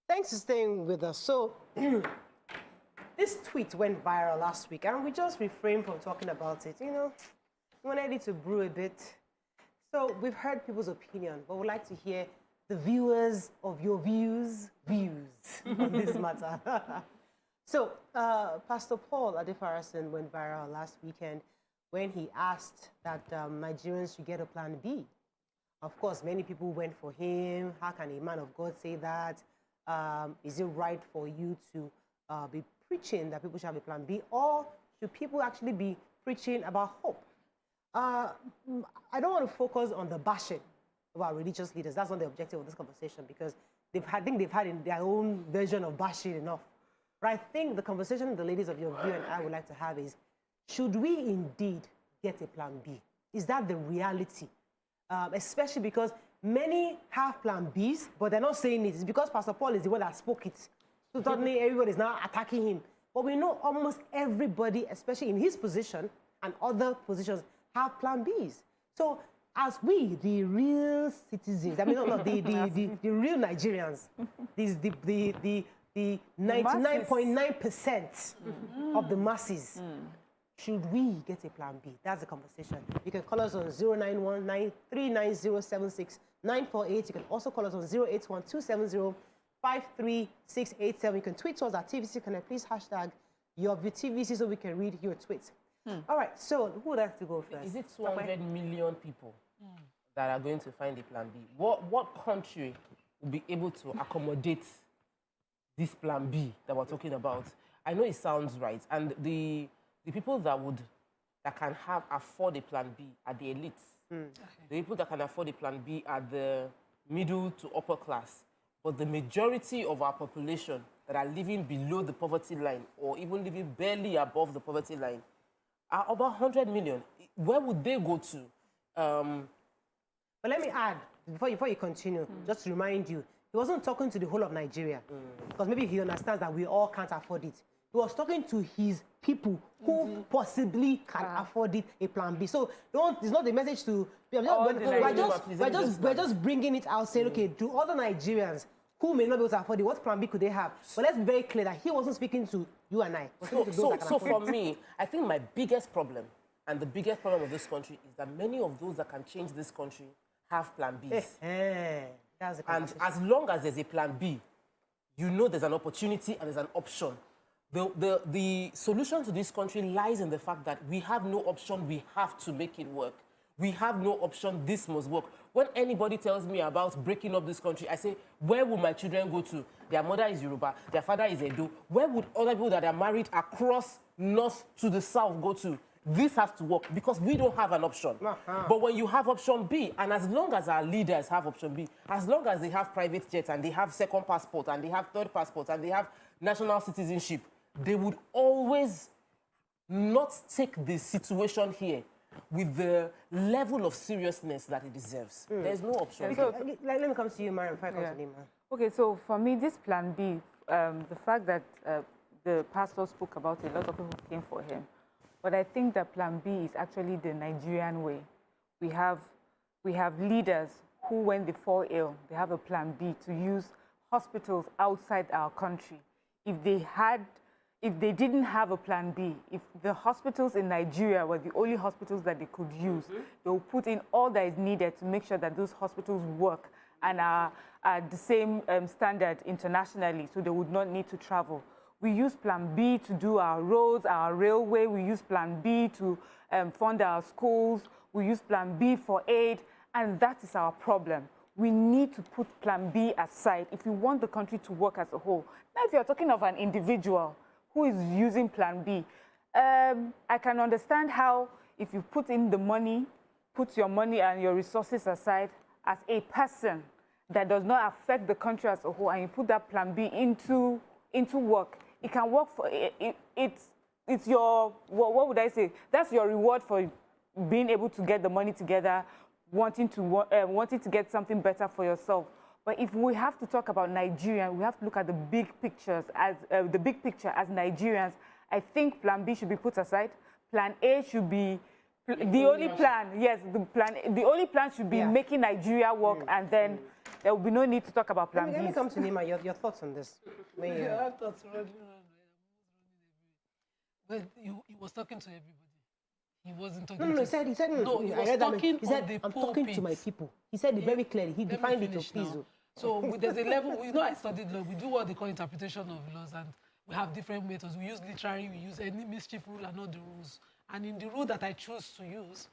Thanks for staying with us. So, this tweet went viral last week, and we just refrained from talking about it. You know, we wanted it to brew a bit. So, we've heard people's opinion, but we'd like to hear the viewers of your views on this matter. So, Pastor Paul Adefarasin went viral last weekend when he asked that Nigerians should get a plan B. Of course, many people went for him. How can a man of God say that? Is it right for you to be preaching that people should have a plan B, or should people actually be preaching about hope? I don't want to focus on the bashing of our religious leaders. That's not the objective of this conversation, because I think they've had in their own version of bashing enough. But I think the conversation the ladies of your view and I would like to have is, should we indeed get a plan B? Is that the reality? Especially because many have plan Bs, but they're not saying it. It's because Pastor Paul is the one that spoke it. So suddenly everybody is now attacking him. But we know almost everybody, especially in his position and other positions, have plan Bs. So as we, the real citizens, I mean, the real Nigerians, the 99.9% of the masses, should we get a plan B? That's the conversation. You can call us on 091-390-76948. You can also call us on 081-270-53687. You can tweet us at TVC Connect. Please hashtag your TVC so we can read your tweets. All right, so who would like to go first? Is it 200 million people that are going to find a plan B? What country will be able to accommodate this plan B that we're talking about? I know it sounds right, and the people that can afford a plan B are the elites. The people that can afford a plan B are the middle to upper class. But the majority of our population that are living below the poverty line, or even living barely above the poverty line, are about 100 million. Where would they go to? But let me add, before you continue, just to remind you, he wasn't talking to the whole of Nigeria, because maybe he understands that we all can't afford it. He was talking to his people who possibly can afford it, a plan B. So it's not the message to... We're just bringing it out, saying, okay, to other Nigerians who may not be able to afford it, what plan B could they have? But let's be very clear that he wasn't speaking to you and I. So for me, I think my biggest problem, and the biggest problem of this country, is that many of those that can change this country have plan Bs. And as long as there's a plan B, you know there's an opportunity and there's an option. The solution to this country lies in the fact that we have no option, we have to make it work. We have no option, this must work. When anybody tells me about breaking up this country, I say, where will my children go to? Their mother is Yoruba, their father is Edo. Where would other people that are married across north to the south go to? This has to work because we don't have an option. But when you have option B, and as long as our leaders have option B, as long as they have private jets and they have second passport and they have third passport and they have national citizenship, they would always not take the situation here with the level of seriousness that it deserves. There's no option. Let me come to you, Mariam, before I come to Nima. Okay, so for me, this plan B, the fact that the pastor spoke about it, a lot of people came for him. But I think that plan B is actually the Nigerian way. We have leaders who, when they fall ill, they have a plan B to use hospitals outside our country. If if they didn't have a plan B, if the hospitals in Nigeria were the only hospitals that they could use, they will put in all that is needed to make sure that those hospitals work and are at the same standard internationally, so they would not need to travel. We use Plan B to do our roads, our railway. We use Plan B to fund our schools. We use Plan B for aid, and that is our problem. We need to put Plan B aside if we want the country to work as a whole. Now, if you're talking of an individual who is using Plan B, I can understand how if you put in the money, put your money and your resources aside as a person that does not affect the country as a whole, and you put that Plan B into work, it can work for it's your what would I say? That's your reward for being able to get the money together, wanting to get something better for yourself. But if we have to talk about Nigeria, we have to look at the big picture as Nigerians. I think Plan B should be put aside. Plan A should be the only plan. Yes, the only plan should be making Nigeria work, and then there will be no need to talk about Plan B. Let me come to Nima. Your thoughts on this? I have thoughts running. But he was talking to everybody. He wasn't talking No, to... he said, no, he was talking he said, I'm talking to my people. He said it very clearly. He defined it to please. So there's a level, I studied law. We do what they call interpretation of laws, and we have different methods. We use literary, we use any mischief rule and all the rules. And in the rule that I chose to use,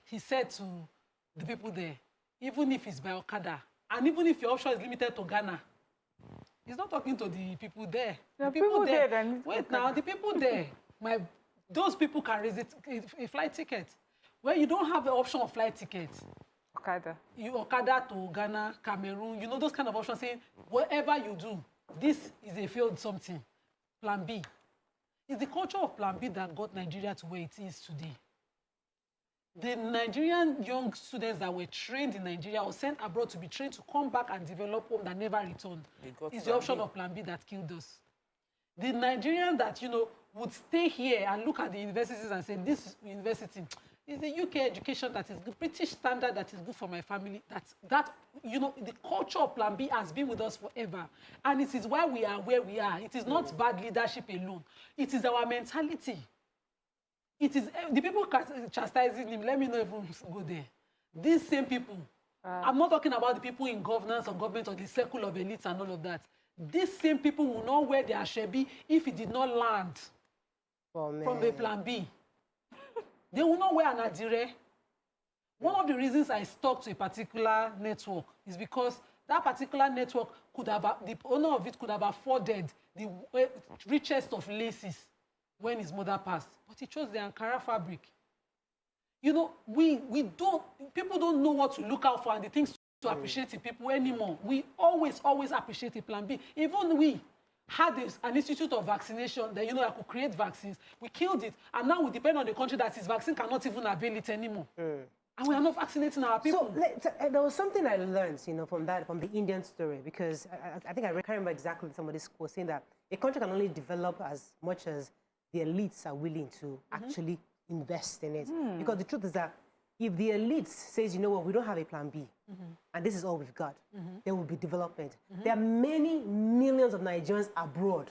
he said to the people there, even if it's by Okada, and even if your option is limited to Ghana, he's not talking to the people there. The people there. Wait now, the people there, those people can raise a flight ticket. When you don't have the option of flight ticket, Okada to Ghana, Cameroon, you know, those kind of options saying, whatever you do, this is a failed something. Plan B. It's the culture of Plan B that got Nigeria to where it is today. The Nigerian young students that were trained in Nigeria or sent abroad to be trained to come back and develop home that never returned. It's the option of Plan B that killed us. The Nigerian that, you know, would stay here and look at the universities and say, this university is the UK education that is the British standard that is good for my family. That you know, the culture of Plan B has been with us forever. And it is why we are where we are. It is not bad leadership alone. It is our mentality. It is the people chastising him. Let me not even go there. These same people. I'm not talking about the people in governance or government or the circle of elites and all of that. These same people will not wear their shebi if it did not land from the Plan B. They will not wear an adire. One of the reasons I stuck to a particular network is because that particular network could have, the owner of it could have afforded the richest of laces when his mother passed. But he chose the Ankara fabric. You know, people don't know what to look out for and the things to appreciate in people anymore. We always appreciate a Plan B. Even we had an institute of vaccination that, you know, that could create vaccines. We killed it. And now we depend on the country that its vaccine cannot even avail it anymore. And we are not vaccinating our people. So there was something I learned, you know, from the Indian story, because I think I can't remember exactly somebody's quote saying that a country can only develop as much as the elites are willing to actually invest in it. Because the truth is that if the elites says, you know what, we don't have a Plan B, and this is all we've got, there will be development. There are many millions of Nigerians abroad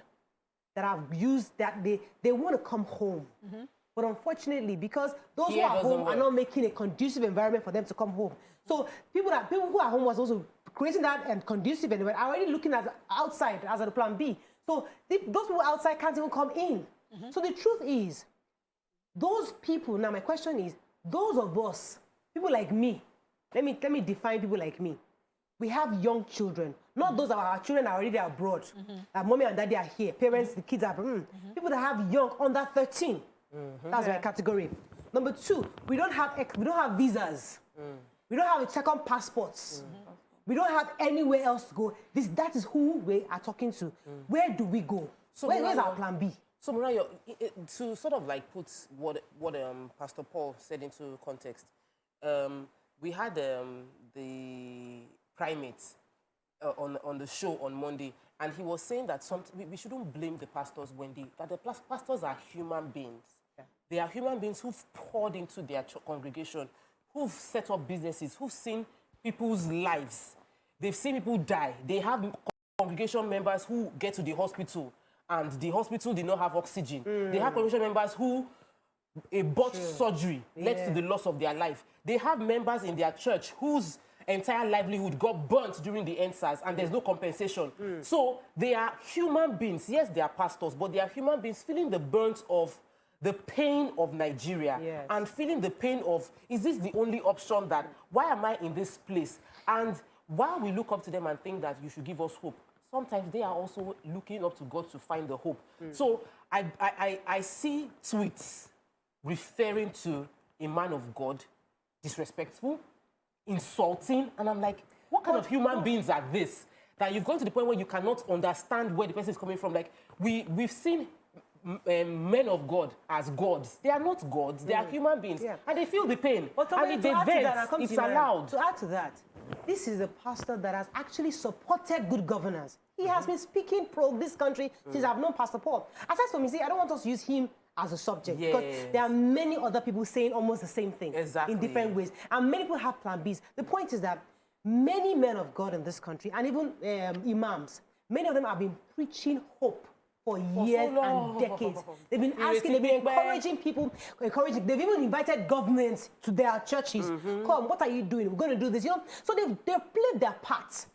that have used that, they want to come home. But unfortunately, because those who are home are not making a conducive environment for them to come home. So people who are home was also creating that conducive environment, are already looking at outside as a Plan B. So those people outside can't even come in. So the truth is, those people, now my question is, those of us, people like me, let me define people like me. We have young children, not those of our children are already abroad. Mommy and daddy are here, parents, the kids are, people that have young, under 13. That's my category. Number two, we don't have visas. We don't have second passports. We don't have anywhere else to go. That is who we are talking to. Where do we go? So where's our Plan B? So Mariah, to sort of like put what Pastor Paul said into context, we had the primates on the show on Monday, and he was saying that we shouldn't blame the pastors that the pastors are human beings. They are human beings who've poured into their congregation, who've set up businesses, who've seen people's lives. They've seen people die. They have congregation members who get to the hospital and the hospital did not have oxygen. They have congregation members who a botched surgery led to the loss of their life. They have members in their church whose entire livelihood got burnt during the EndSARS and there's no compensation. So they are human beings. Yes, they are pastors, but they are human beings feeling the burnt of the pain of Nigeria and feeling the pain of, is this the only option that, why am I in this place? And while we look up to them and think that you should give us hope, sometimes they are also looking up to God to find the hope. So I see tweets referring to a man of God, disrespectful, insulting, and I'm like, what kind of human beings are this? That you've gone to the point where you cannot understand where the person is coming from. Like, we've seen men of God as gods. They are not gods, they are human beings. And they feel the pain. But and if they vent, it's allowed. To add to that, this is a pastor that has actually supported good governance. He has been speaking pro this country since I've known Pastor Paul. Aside from me, see, I don't want us to use him as a subject because there are many other people saying almost the same thing in different ways. And many people have plan Bs. The point is that many men of God in this country, and even imams, many of them have been preaching hope for years and decades. They've been asking, they've been encouraging people, they've even invited governments to their churches. Come, what are you doing? We're going to do this, you know? So they've played their part.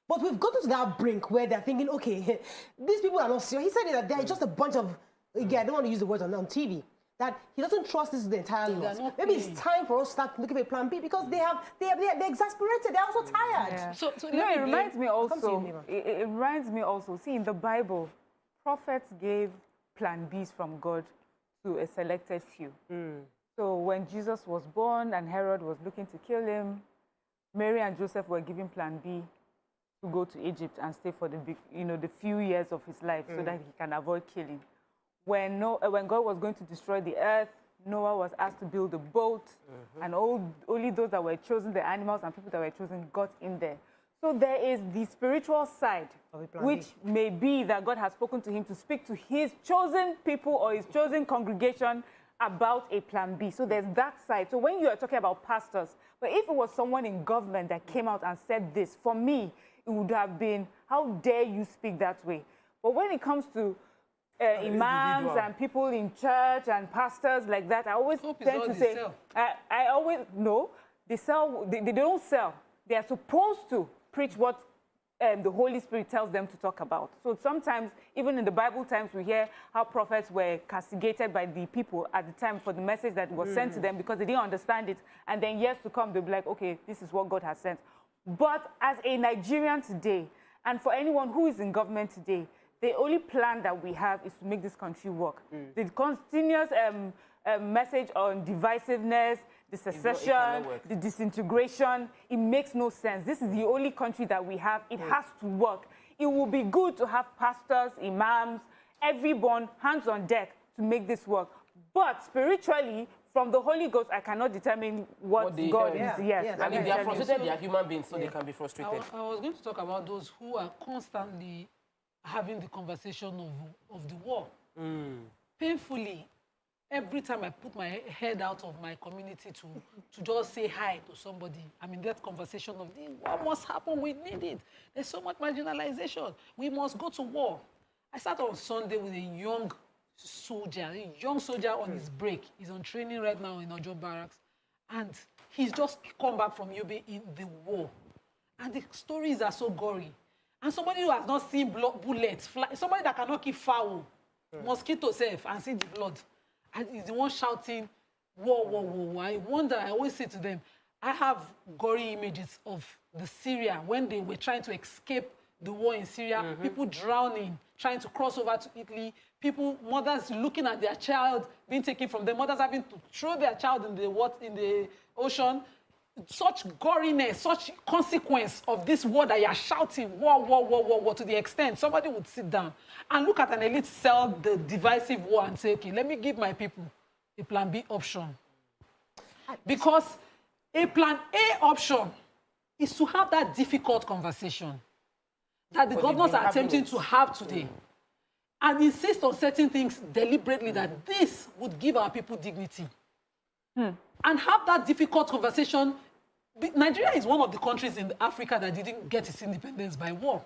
But we've gotten to that brink where they're thinking, okay, these people are not serious. He said that they're just a bunch of, again, I don't want to use the word on TV, that he doesn't trust this is the entire lot. Maybe it's time for us to start looking at plan B because they're exasperated, they're also tired. So it reminds me also, it reminds me also, see, in the Bible, prophets gave plan Bs from God to a selected few. So when Jesus was born and Herod was looking to kill him, Mary and Joseph were given plan B to go to Egypt and stay for the few years of his life so that he can avoid killing. When God was going to destroy the earth, Noah was asked to build a boat, and only those that were chosen, the animals and people that were chosen, got in there. So there is the spiritual side, which may be that God has spoken to him to speak to his chosen people or his chosen congregation about a plan B. So there's that side. So when you are talking about pastors, but if it was someone in government that came out and said this, for me, it would have been, how dare you speak that way? But when it comes to imams and people in church and pastors like that, I always tend to say, I always, no, they don't sell. They are supposed to preach what the Holy Spirit tells them to talk about. So sometimes, even in the Bible times, we hear how prophets were castigated by the people at the time for the message that was sent to them because they didn't understand it. And then years to come, they'll be like, okay, this is what God has sent. But as a Nigerian today, and for anyone who is in government today, the only plan that we have is to make this country work. The continuous message on divisiveness, the secession, the disintegration, it makes no sense. This is the only country that we have. It has to work. It will be good to have pastors, imams, everyone, hands on deck to make this work. But spiritually, from the Holy Ghost, I cannot determine what God is. Yes. And if they are frustrated, they are human beings, so they can be frustrated. I was going to talk about those who are constantly having the conversation of the war. Painfully, every time I put my head out of my community to just say hi to somebody, I'm in that conversation of, what must happen? We need it. There's so much marginalization. We must go to war. I sat on Sunday with a young soldier on his break. He's on training right now in Ojo Barracks. And he's just come back from Yobe in the war. And the stories are so gory. And somebody who has not seen bullets fly, somebody that cannot keep foul, mosquito safe, and see the blood. And he's the one shouting, war, war, war, war. I wonder, I always say to them, I have gory images of the Syria when they were trying to escape the war in Syria, people drowning, trying to cross over to Italy, mothers looking at their child being taken from them, mothers having to throw their child in the ocean. Such goriness, such consequence of this war that you are shouting, war, war, war, war, war, to the extent somebody would sit down and look at an elite sell the divisive war and say, okay, let me give my people a plan B option. Because a plan A option is to have that difficult conversation that the governors are attempting to have today and insist on certain things deliberately that this would give our people dignity. And have that difficult conversation. Nigeria is one of the countries in Africa that didn't get its independence by war.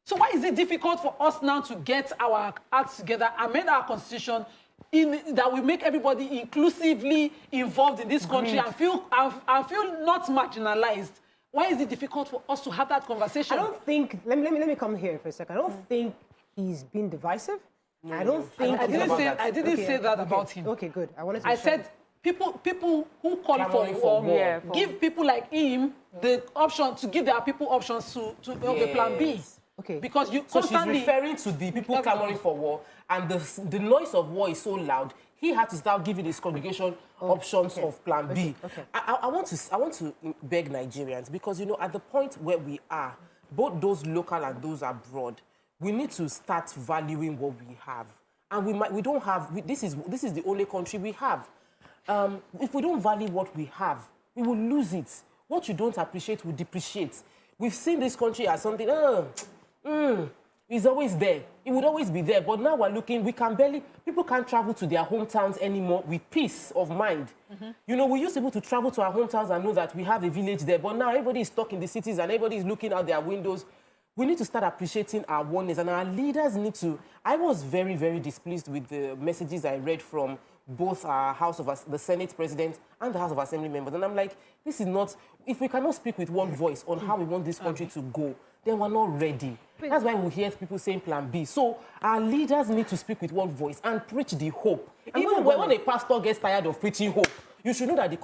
So why is it difficult for us now to get our acts together, amend our constitution, that will make everybody inclusively involved in this country and feel not marginalized? Why is it difficult for us to have that conversation? I don't think. Let me come here for a second. I don't think he's been divisive. No, I don't think. I didn't say that about him. Okay, good. I said people who call for war, give people like him the option to give their people options to the plan B. Okay. Because you so constantly she's referring to the people clamoring for war, and the noise of war is so loud. He had to start giving his congregation options of plan B. Okay. I want to beg Nigerians, because at the point where we are, both those local and those abroad, we need to start valuing what we have, and we don't have. This is the only country we have. If we don't value what we have, we will lose it. What you don't appreciate will depreciate. We've seen this country as something. It's always there. It would always be there. But now we're looking, people can't travel to their hometowns anymore with peace of mind. We used to be able to travel to our hometowns and know that we have a village there. But now everybody is stuck in the cities and everybody is looking out their windows. We need to start appreciating our oneness, and our leaders need to. I was very, very displeased with the messages I read from both our the Senate President and the House of Assembly members. And I'm like, this is not, if we cannot speak with one voice on how we want this country to go, then we're not ready. That's why we hear people saying plan B. So our leaders need to speak with one voice and preach the hope. Even when a pastor gets tired of preaching hope, you should know that the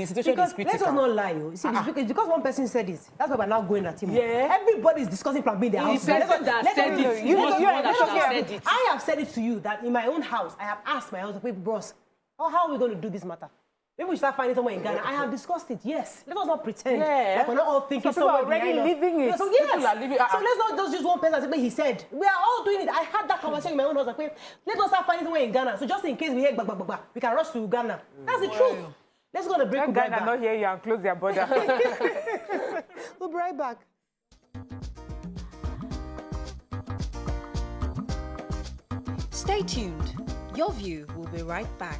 situation is critical. Let's just not lie. You see, it's because one person said it. That's why we're now going at him. Yeah. Everybody is discussing plan B in their house. The person that said it. I have said it to you that in my own house, I have asked my husband, bros, how are we going to do this matter? Maybe we should start finding somewhere in Ghana. I have discussed it, yes. Let us not pretend like we're not all thinking somewhere behind us. Living it. So yes. So let's not just use one person and say, he said. We are all doing it. I had that conversation in my own house. Like, let us start finding somewhere in Ghana. So just in case we hear we can rush to Ghana. That's the truth. Let's go on a break. Ghana not hear you and close their border. We'll be right back. Stay tuned. Your View will be right back.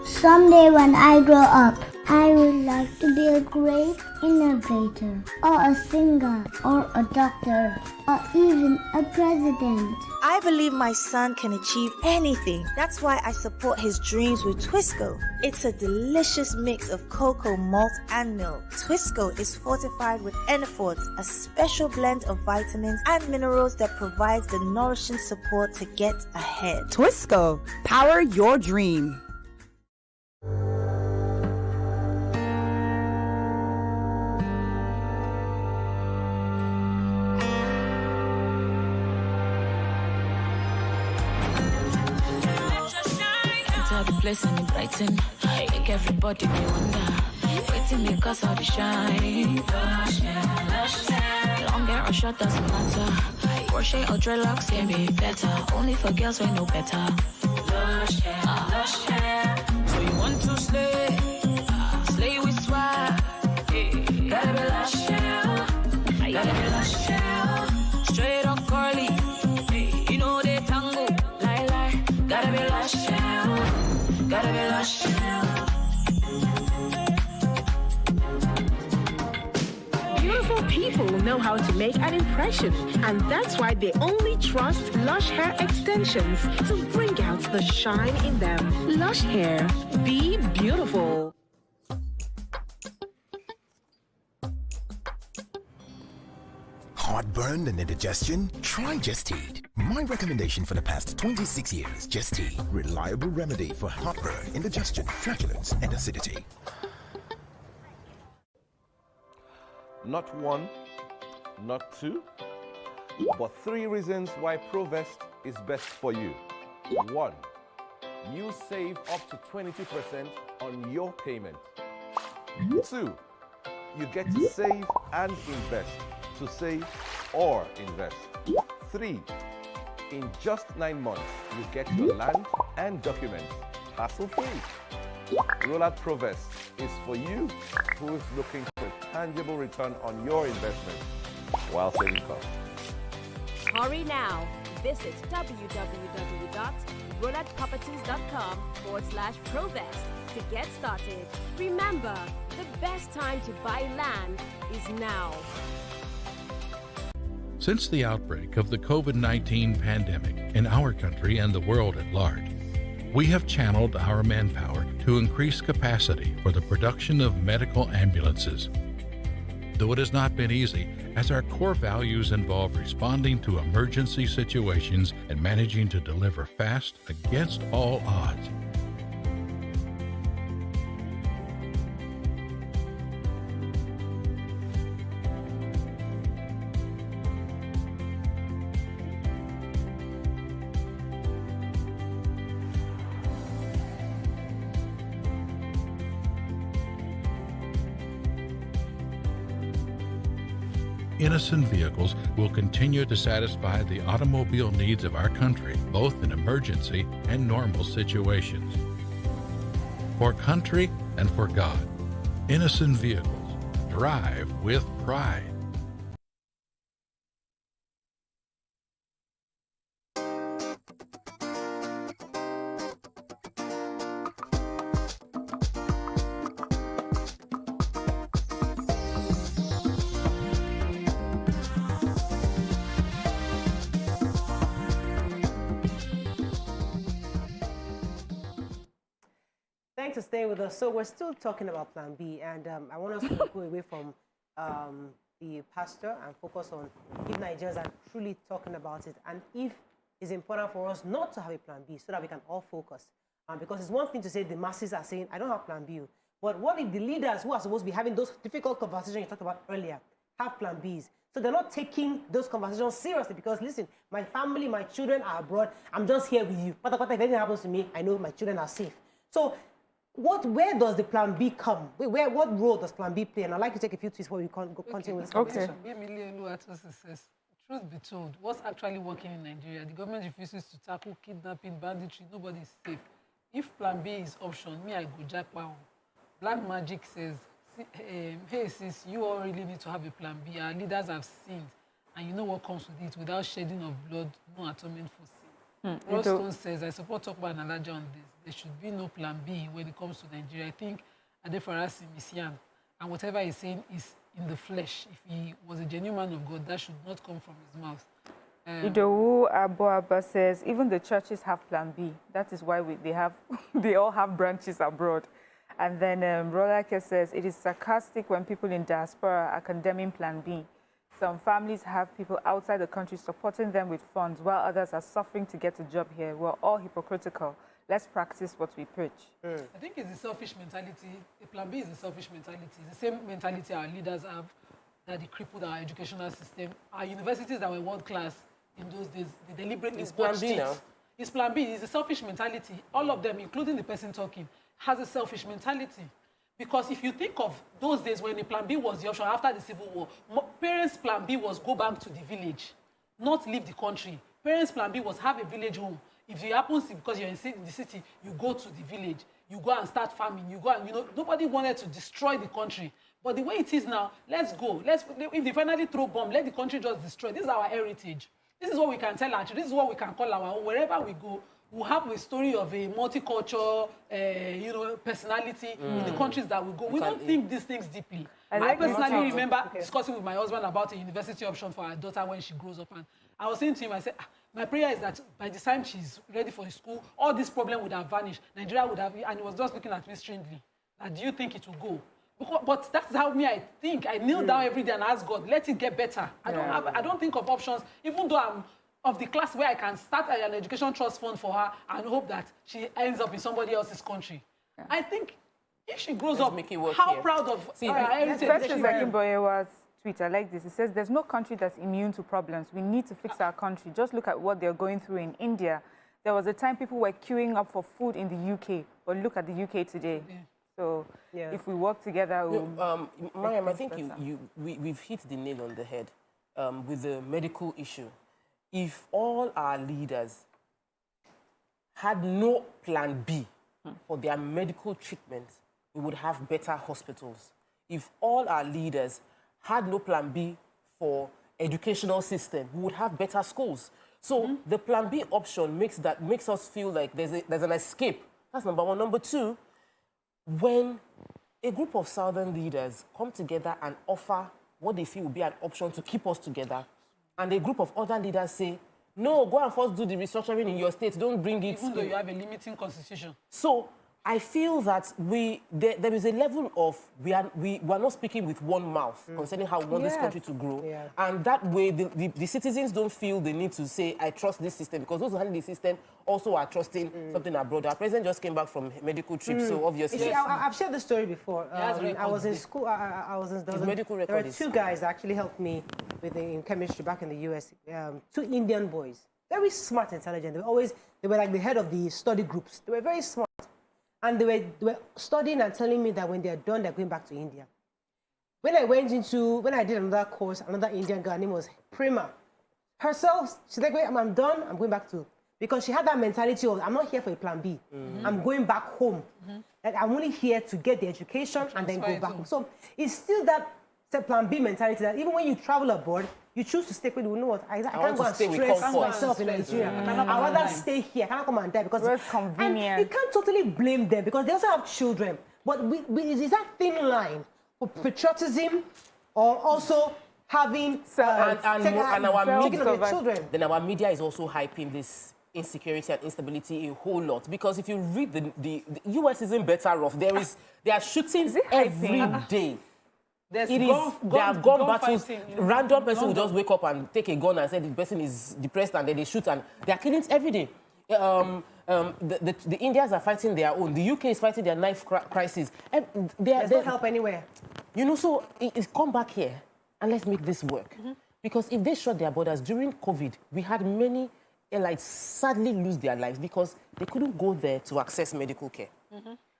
Someday when I grow up, I would like to be a great innovator, or a singer, or a doctor, or even a president. I believe my son can achieve anything. That's why I support his dreams with Twisco. It's a delicious mix of cocoa, malt, and milk. Twisco is fortified with Enforts, a special blend of vitamins and minerals that provides the nourishing support to get ahead. Twisco, power your dream. The place and it brighten, make everybody be wonder. Waiting because all the shine. Lush hair. Long hair or short doesn't matter. Crochet or dreadlocks can be better. Only for girls we know better. Lush hair. So you want to slay with swag. Gotta be lush hair. Gotta be lush hair. Straight or curly. You know they tango. Lie. Gotta be lush hair. Gotta be lush. Beautiful people know how to make an impression, and that's why they only trust Lush Hair Extensions to bring out the shine in them. Lush Hair, be beautiful. Heartburn and indigestion? Try Just Eat. My recommendation for the past 26 years, Just Eat. Reliable remedy for heartburn, indigestion, flatulence, and acidity. Not one, not two, but 3 reasons why Provest is best for you. 1. You save up to 22% on your payment. 2. You get to save and invest. To save or invest. 3. In just 9 months, you get your land and documents hassle-free. Rollout Provest is for you who is looking for a tangible return on your investment while saving costs. Hurry now. Visit www.rolloutproperties.com/Provest to get started. Remember, the best time to buy land is now. Since the outbreak of the COVID-19 pandemic in our country and the world at large, we have channeled our manpower to increase capacity for the production of medical ambulances. Though it has not been easy, as our core values involve responding to emergency situations and managing to deliver fast against all odds. Innocent vehicles will continue to satisfy the automobile needs of our country, both in emergency and normal situations. For country and for God, innocent vehicles drive with pride. Thanks for staying with us. So we're still talking about Plan B, and I want us to go away from the pastor and focus on if Nigerians are truly talking about it, and if it's important for us not to have a Plan B so that we can all focus. Because it's one thing to say the masses are saying, I don't have Plan B, but what if the leaders who are supposed to be having those difficult conversations you talked about earlier have Plan Bs? So they're not taking those conversations seriously because, listen, my family, my children are abroad. I'm just here with you. If anything happens to me, I know my children are safe. So where does the Plan B come? What role does Plan B play? And I'd like to take a few tweets before we continue with this conversation. Says, truth be told, what's actually working in Nigeria? The government refuses to tackle kidnapping, banditry. Nobody is safe. If Plan B is option, me, I go jackpot. Black Magic says, hey, sis, you all really need to have a Plan B. Our leaders have sinned, and you know what comes with it. Without shedding of blood, no atonement for sin. Rostone says, I support Tokba and Alaja on this. There should be no Plan B when it comes to Nigeria. I think Adefarasin is young, and whatever he's saying is in the flesh. If he was a genuine man of God, that should not come from his mouth. Idowu Aboaba says, even the churches have Plan B. That is why they all have branches abroad. And then Rolake says, it is sarcastic when people in diaspora are condemning Plan B. Some families have people outside the country supporting them with funds, while others are suffering to get a job here. We're all hypocritical. Let's practice what we preach. I think it's a selfish mentality. A Plan B is a selfish mentality. It's the same mentality our leaders have that they crippled our educational system. Our universities that were world class in those days, they deliberately botched it. It's Plan B. It's a selfish mentality. All of them, including the person talking, has a selfish mentality. Because if you think of those days when the Plan B was the option after the Civil War, parents' Plan B was go back to the village, not leave the country. Parents' Plan B was have a village home. If it happens because you're in the city, you go to the village, you go and start farming, you go and, nobody wanted to destroy the country. But the way it is now, let's go. If they finally throw bomb, let the country just destroy. This is our heritage. This is what we can tell our children. This is what we can call our own. Wherever we go, we'll have a story of a multicultural, personality in the countries that we go. We don't think these things deeply. I personally remember discussing with my husband about a university option for our daughter when she grows up. And I was saying to him, I said, my prayer is that by the time she's ready for school, all this problem would have vanished. Nigeria would have, and he was just looking at me strangely. Do you think it will go? But that's how I think. I kneel down every day and ask God, let it get better. I don't think of options, even though I'm of the class where I can start an education trust fund for her and hope that she ends up in somebody else's country. I think if she grows up, how proud of her heritage. Especially Zakimboyewa's tweet, I like this. It says, there's no country that's immune to problems. We need to fix our country. Just look at what they're going through in India. There was a time people were queuing up for food in the UK, but look at the UK today. So if we work together, Mariam, I think we've hit the nail on the head with the medical issue. If all our leaders had no Plan B for their medical treatment, we would have better hospitals. If all our leaders had no Plan B for educational system, we would have better schools. So the Plan B option makes us feel like there's an escape. That's number one. Number two, when a group of Southern leaders come together and offer what they feel will be an option to keep us together, and a group of other leaders say, no, go and first do the restructuring in your state. Don't bring it. Even though you have a limiting constitution. So I feel that there is a level of we are not speaking with one mouth concerning how we want this country to grow. Yeah. And that way the citizens don't feel the need to say, I trust this system, because those who handle the system also are trusting something abroad. Our president just came back from medical trip, so obviously. You see, I've shared this story before. I was in school. I was in medical record. There were two guys that actually helped me in chemistry back in the US. Two Indian boys, very smart, intelligent. They were like the head of the study groups. They were very smart. And they were studying and telling me that when they're done, they're going back to India. When I did another course, another Indian girl, her name was Prima. Herself, she's like, wait, I'm done, I'm going back to. Because she had that mentality of, I'm not here for a plan B. I'm going back home. Like, I'm only here to get the education and then go back home. So it's still that plan B mentality that even when you travel abroad, you choose to stay with, you know what, I can't go and stress myself in Nigeria. I'd rather stay here. I cannot come and die because it's convenient. And you can't totally blame them because they also have children. But is that thin line for patriotism or also having and our media, children? Then our media is also hyping this insecurity and instability a whole lot, because if you read the US isn't better off. There are shootings every day. There are gun battles. Random person will just wake up and take a gun and say the person is depressed, and then they shoot, and there are killings every day. The Indians are fighting their own. The UK is fighting their knife crisis. There's no help anywhere. You know, so it's come back here and let's make this work. Because if they shut their borders during COVID, we had many airlines sadly lose their lives because they couldn't go there to access medical care.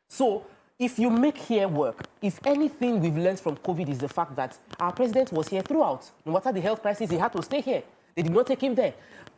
So if you make here work, if anything we've learned from COVID is the fact that our president was here throughout. No matter the health crisis, he had to stay here. They did not take him there.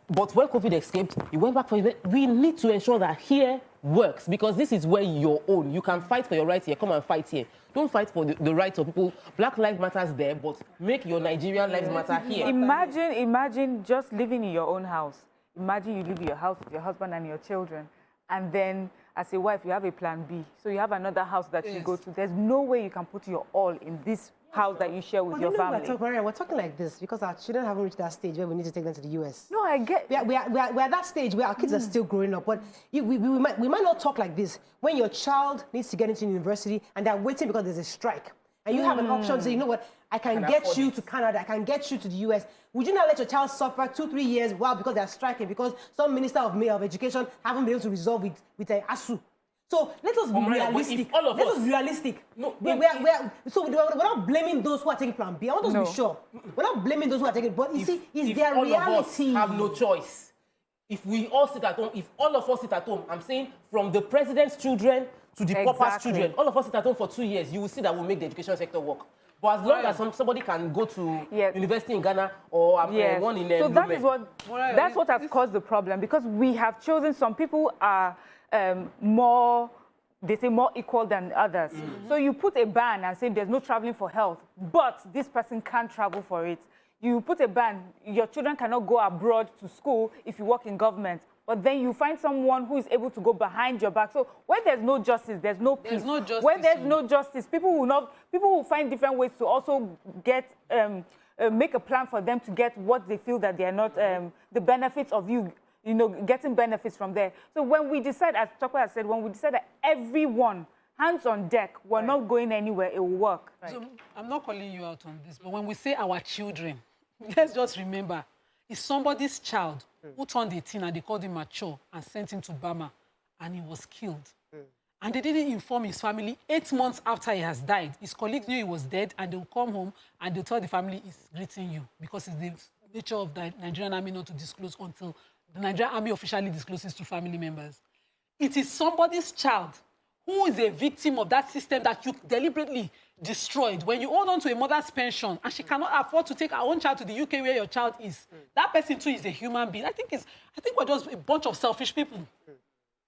But when COVID escaped, he went back for it. We need to ensure that here works, because this is where you're own. You can fight for your rights here. Come and fight here. Don't fight for the rights of people. Black lives matters there, but make your Nigerian lives matter here. Imagine just living in your own house. Imagine you live in your house with your husband and your children, and then as a wife, you have a plan B. So you have another house that you go to. There's no way you can put your all in this house that you share with your family. We're talking like this because our children haven't reached that stage where we need to take them to the US. No, I get. We are at that stage where our kids are still growing up. But we might not talk like this when your child needs to get into university and they're waiting because there's a strike. And you have an option to say, you know what, I can get you to Canada, I can get you to the US. Would you not let your child suffer 2-3 years because they're striking, because some minister of education haven't been able to resolve with ASU? So let us be realistic. Let us be realistic. No, we're not blaming those who are taking plan B. I want us to be sure. We're not blaming those who are taking, but you see, it's their reality. All of us have no choice. If we all sit at home, if all of us sit at home, I'm saying from the president's children to the pauper's children, all of us sit at home for 2 years, you will see that we'll make the education sector work. But as long as somebody can go to university in Ghana or one in so that's what has caused the problem, because we have chosen, some people are more equal than others. So you put a ban and say there's no traveling for health, but this person can't travel for it. You put a ban, your children cannot go abroad to school if you work in government. But then you find someone who is able to go behind your back. So when there's no justice, there's no peace. When there's no justice, people will find different ways to also get make a plan for them to get what they feel that they are not the benefits of getting benefits from there. So when we decide, as Tokwe has said, when we decide that everyone hands on deck, we're not going anywhere, it will work. So I'm not calling you out on this, but when we say our children, let's just remember, it's somebody's child who turned 18 and they called him mature and sent him to Burma, and he was killed. And they didn't inform his family 8 months after he has died. His colleagues knew he was dead, and they'll come home and they'll tell the family he's greeting you, because it's the nature of the Nigerian army not to disclose until the Nigerian army officially discloses to family members. It is somebody's child who is a victim of that system that you deliberately destroyed. When you hold on to a mother's pension and she cannot afford to take her own child to the UK where your child is, that person too is a human being. I think we're just a bunch of selfish people.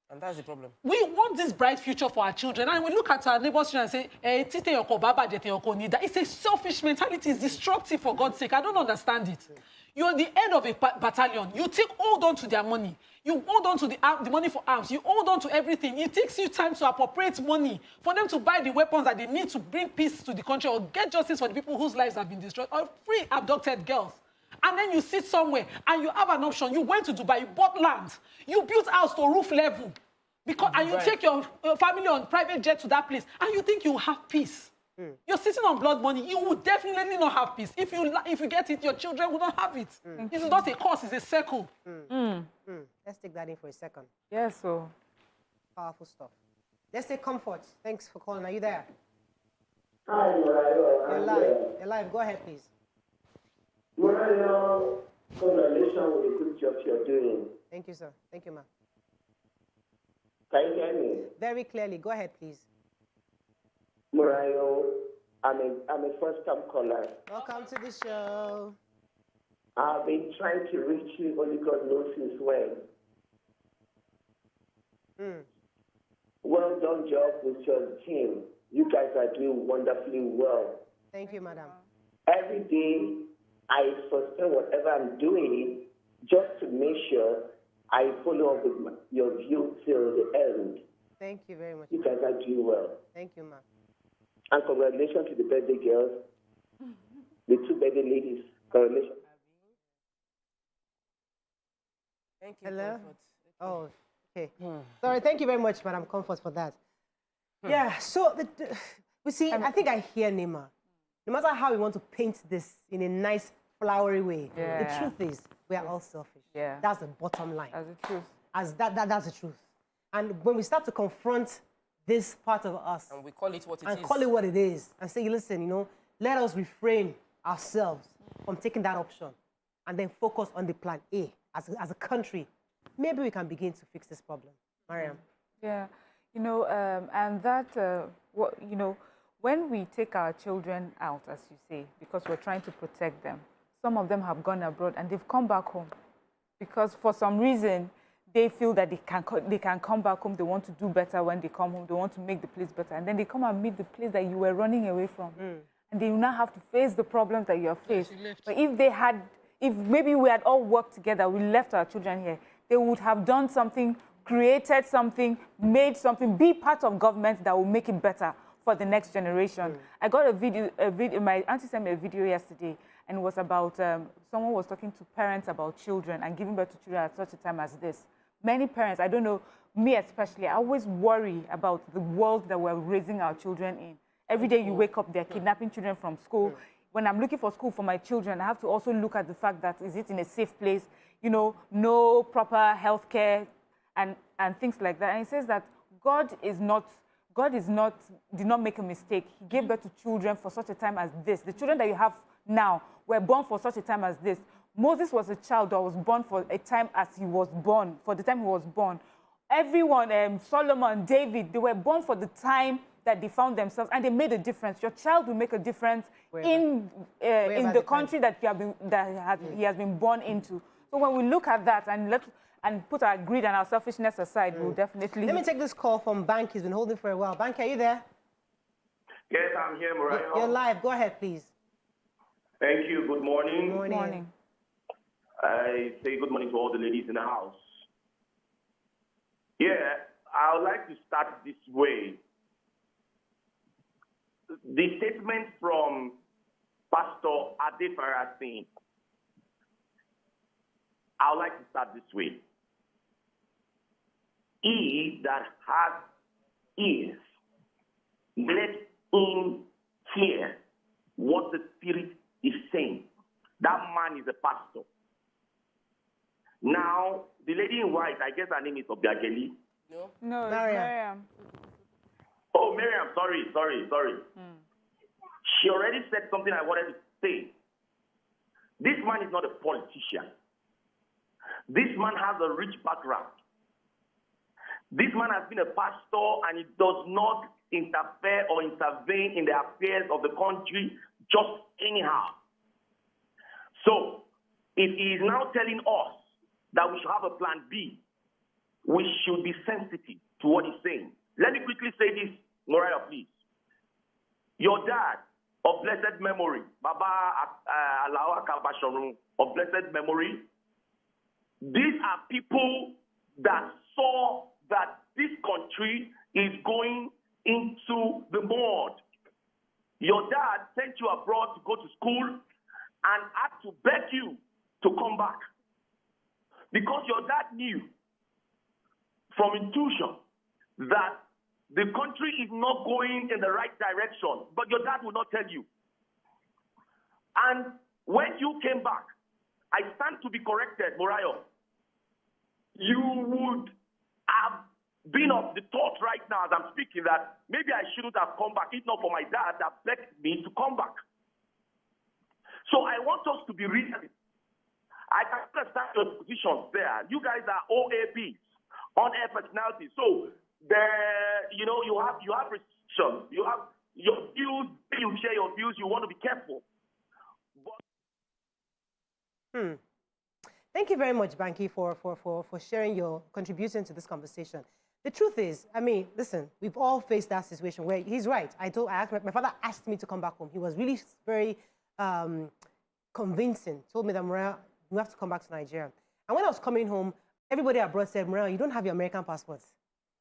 And that's the problem. We want this bright future for our children, and we look at our neighbors' children and say, it's a selfish mentality. It's destructive, for God's sake. I don't understand it. You're the head of a battalion. You hold on to their money. You hold on to the money for arms. You hold on to everything. It takes you time to appropriate money for them to buy the weapons that they need to bring peace to the country or get justice for the people whose lives have been destroyed or free abducted girls. And then you sit somewhere and you have an option. You went to Dubai, you bought land, you built house to roof level, because and you take your family on private jet to that place, and you think you have peace. You're sitting on blood money. You would definitely not have peace. If you get it, your children will not have it. It's not a cause, it's a circle. Let's take that in for a second. Yeah, so powerful stuff. Let's take Comfort. Thanks for calling. Are you there? Hi, Mariah. You're live. You're live. Go ahead, please. Mariah, congratulations with the good job you're doing. Thank you, sir. Thank you, ma'am. Can you hear me? Very clearly. Go ahead, please. Mariah, I'm a first-time caller. Welcome to the show. I've been trying to reach you, only God knows since when. Well done job with your team. You guys are doing wonderfully well. Thank you, madam. Every day, I suspend whatever I'm doing just to make sure I follow up with your view till the end. Thank you very much. You guys are doing well. Thank you, ma'am. And congratulations to the birthday girls, the two birthday ladies. Congratulations. Thank you. Hello? Comfort. Oh, okay. Sorry, thank you very much, Madam Comfort, for that. Yeah, so we see, I think I hear Nima. No matter how we want to paint this in a nice, flowery way, the truth is we are all selfish. Yeah. That's the bottom line. That's the truth. That's the truth. And when we start to confront this part of us, And we call it what it and is. call it what it is, and say, listen, let us refrain ourselves from taking that option, and then focus on the plan A as a country. Maybe we can begin to fix this problem. Mariam. Yeah, and that, when we take our children out, as you say, because we're trying to protect them, some of them have gone abroad and they've come back home because for some reason they feel that they can come back home. They want to do better when they come home. They want to make the place better, and then they come and meet the place that you were running away from, and they now have to face the problems that you have faced. But if maybe we had all worked together, we left our children here, they would have done something, created something, made something, be part of government that will make it better for the next generation. I got a video, my auntie sent me a video yesterday, and it was about, someone was talking to parents about children and giving birth to children at such a time as this. Many parents, I don't know, me especially, I always worry about the world that we're raising our children in. Every day you wake up, they're kidnapping children from school. When I'm looking for school for my children, I have to also look at the fact that, is it in a safe place? No proper health care and things like that. And it says that God did not make a mistake. He gave birth to children for such a time as this. The children that you have now were born for such a time as this. Moses was a child that was born for a time as he was born, for the time he was born. Everyone, Solomon, David, they were born for the time that they found themselves, and they made a difference. Your child will make a difference in the country that he has been born into. So when we look at that and put our greed and our selfishness aside, we'll definitely... Let me take this call from Bank. He's been holding for a while. Bank, are you there? Yes, I'm here, Mariah. You're live. Go ahead, please. Thank you. Good morning. Good morning. I say good morning to all the ladies in the house. Yeah, I would like to start this way. The statement from Pastor Adefarasin, I would like to start this way. He that has ears, let him hear what the Spirit is saying. That man is a pastor. Now, the lady in white, I guess her name is Obiageli. No, it's Miriam. Oh, Miriam, sorry. She already said something I wanted to say. This man is not a politician. This man has a rich background. This man has been a pastor, and he does not interfere or intervene in the affairs of the country just anyhow. So, if he is now telling us that we should have a plan B, we should be sensitive to what he's saying. Let me quickly say this, Mariah, please. Your dad, of blessed memory, Baba Alawa Kalbashonu, of blessed memory, these are people that saw that this country is going into the mud. Your dad sent you abroad to go to school and had to beg you not going in the right direction, but your dad will not tell you. And when you came back, I stand to be corrected, Morayo. You would have been of the thought right now as I'm speaking that maybe I shouldn't have come back, if not for my dad that begged me to come back. So I want us to be realistic. I can understand your positions there. You guys are OAPs, on-air personalities. So there, you have restrictions. You have your views. You share your views. You want to be careful. Thank you very much, Banky, for sharing your contribution to this conversation. The truth is, I mean, listen, we've all faced that situation where he's right. My father asked me to come back home. He was really very convincing. Told me that, Mariah, you have to come back to Nigeria. And when I was coming home, everybody abroad said, Mariah, you don't have your American passport.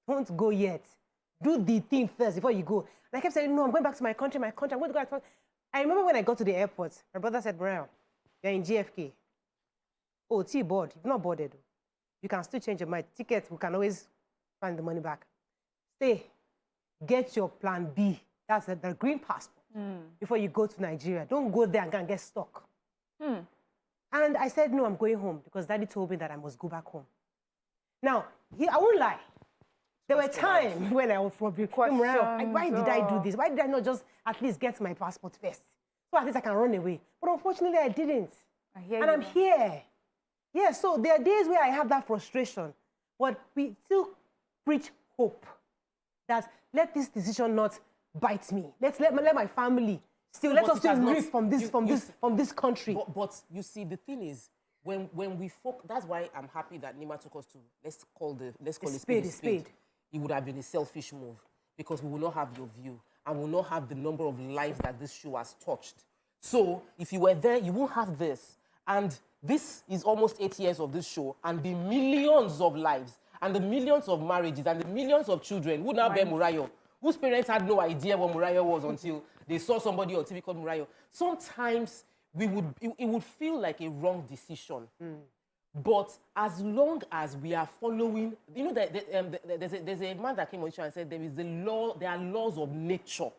Don't go yet. Do the thing first before you go. And I kept saying, no, I'm going back to my country. I'm going to go. I remember when I got to the airport, my brother said, Mariah, you're in GFK. Oh, board. You've not boarded. You can still change your mind. Ticket, we can always find the money back. Stay. Get your plan B. That's the green passport. Before you go to Nigeria. Don't go there and get stuck. And I said, no, I'm going home because Daddy told me that I must go back home. Now, I won't lie. There were times when I was wondering, why did I do this? Why did I not just at least get my passport first? So at least I can run away. But unfortunately, I didn't. And I'm here. Yeah, so there are days where I have that frustration, but we still preach hope that let this decision not bite me. Let my family let us still live from this country. But you see, the thing is, when we that's why I'm happy that Nima took us to let's call it spade. It would have been a selfish move because we will not have your view and will not have the number of lives that this show has touched. So if you were there, you won't have this. And this is almost 8 years of this show, and the millions of lives, and the millions of marriages, and the millions of children who now bear Murayo, whose parents had no idea what Murayo was until they saw somebody on TV called Murayo. Sometimes it would feel like a wrong decision. But as long as we are following, there's a man that came on the show and said there are laws of nature.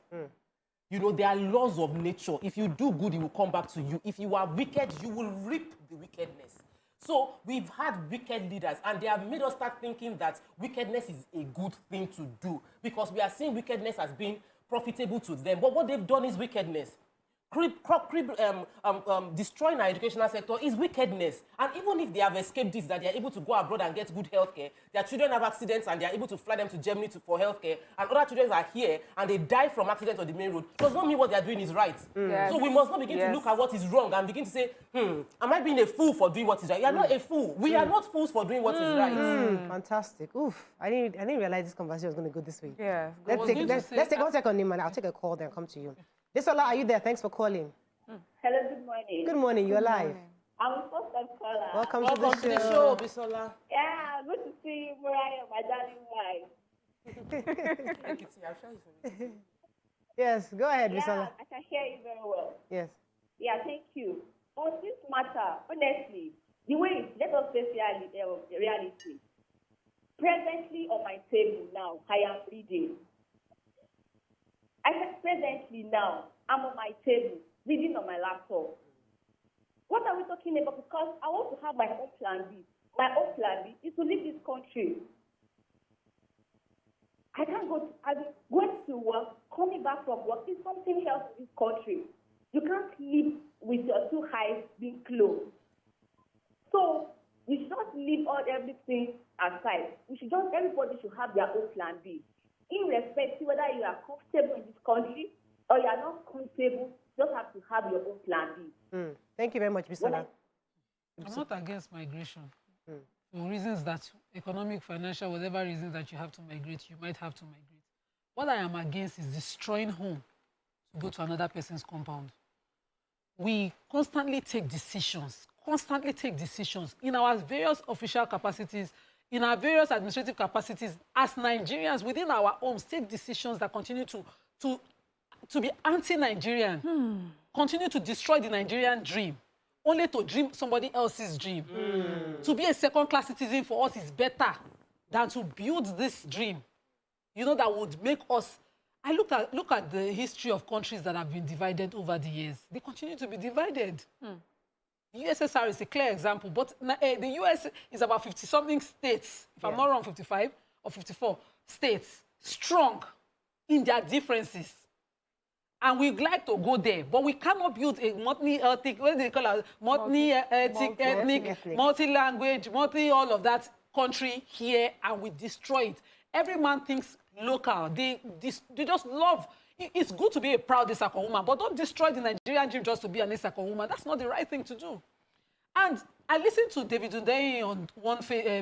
There are laws of nature. If you do good, it will come back to you. If you are wicked, you will reap the wickedness. So we've had wicked leaders, and they have made us start thinking that wickedness is a good thing to do because we are seeing wickedness as being profitable to them. But what they've done is wickedness. Destroying our educational sector is wickedness. And even if they have escaped this, that they are able to go abroad and get good healthcare, their children have accidents and they are able to fly them to Germany for healthcare, and other children are here and they die from accidents on the main road, does not mean what they are doing is right. Yes. So we must not begin to look at what is wrong and begin to say, am I being a fool for doing what is right? You are not a fool. We are not fools for doing what is right. Fantastic. Oof. I didn't realize this conversation was going to go this way. Yeah. Let's take 1 second, Nima. I'll take a call, then come to you. Desola, are you there? Thanks for calling. Hello, good morning. Good morning, you're live. I'm a first-time caller. Welcome to the show, Bisola. Yeah, good to see you, Mariah, my darling wife. Yes, go ahead, Bisola. I can hear you very well. Yes. Yeah, thank you. On this matter, honestly, the way let us face reality. Presently on my table now, I am reading. I said presently now, I'm on my table, reading on my laptop. What are we talking about? Because I want to have my own plan B. My own plan B is to leave this country. I can't go. I'm going to work, coming back from work is something else in this country. You can't live with your two eyes being closed. So we should not leave everything aside. Everybody should have their own plan B. Irrespective whether you are comfortable in this country or you are not comfortable, you just have to have your own plan B. Thank you very much, Bisola. I'm not against migration. For reasons that, economic, financial, whatever reasons that you have to migrate, you might have to migrate. What I am against is destroying home to go to another person's compound. We constantly take decisions in our various official capacities, in our various administrative capacities, as Nigerians within our homes, take decisions that continue to be anti-Nigerian, continue to destroy the Nigerian dream, only to dream somebody else's dream. To be a second-class citizen for us is better than to build this dream, that would make us look at the history of countries that have been divided over the years. They continue to be divided. The USSR is a clear example, but the US is about 50-something states, if I'm not wrong, 55 or 54 states, strong in their differences. And we'd like to go there, but we cannot build a multi-ethnic, what do they call it? Multi-ethnic, multi-language, all of that country here, and we destroy it. Every man thinks local. They just love. It's good to be a proud Isaka woman, but don't destroy the Nigerian dream just to be an Isaka woman. That's not the right thing to do. And I listened to David Undeyi on one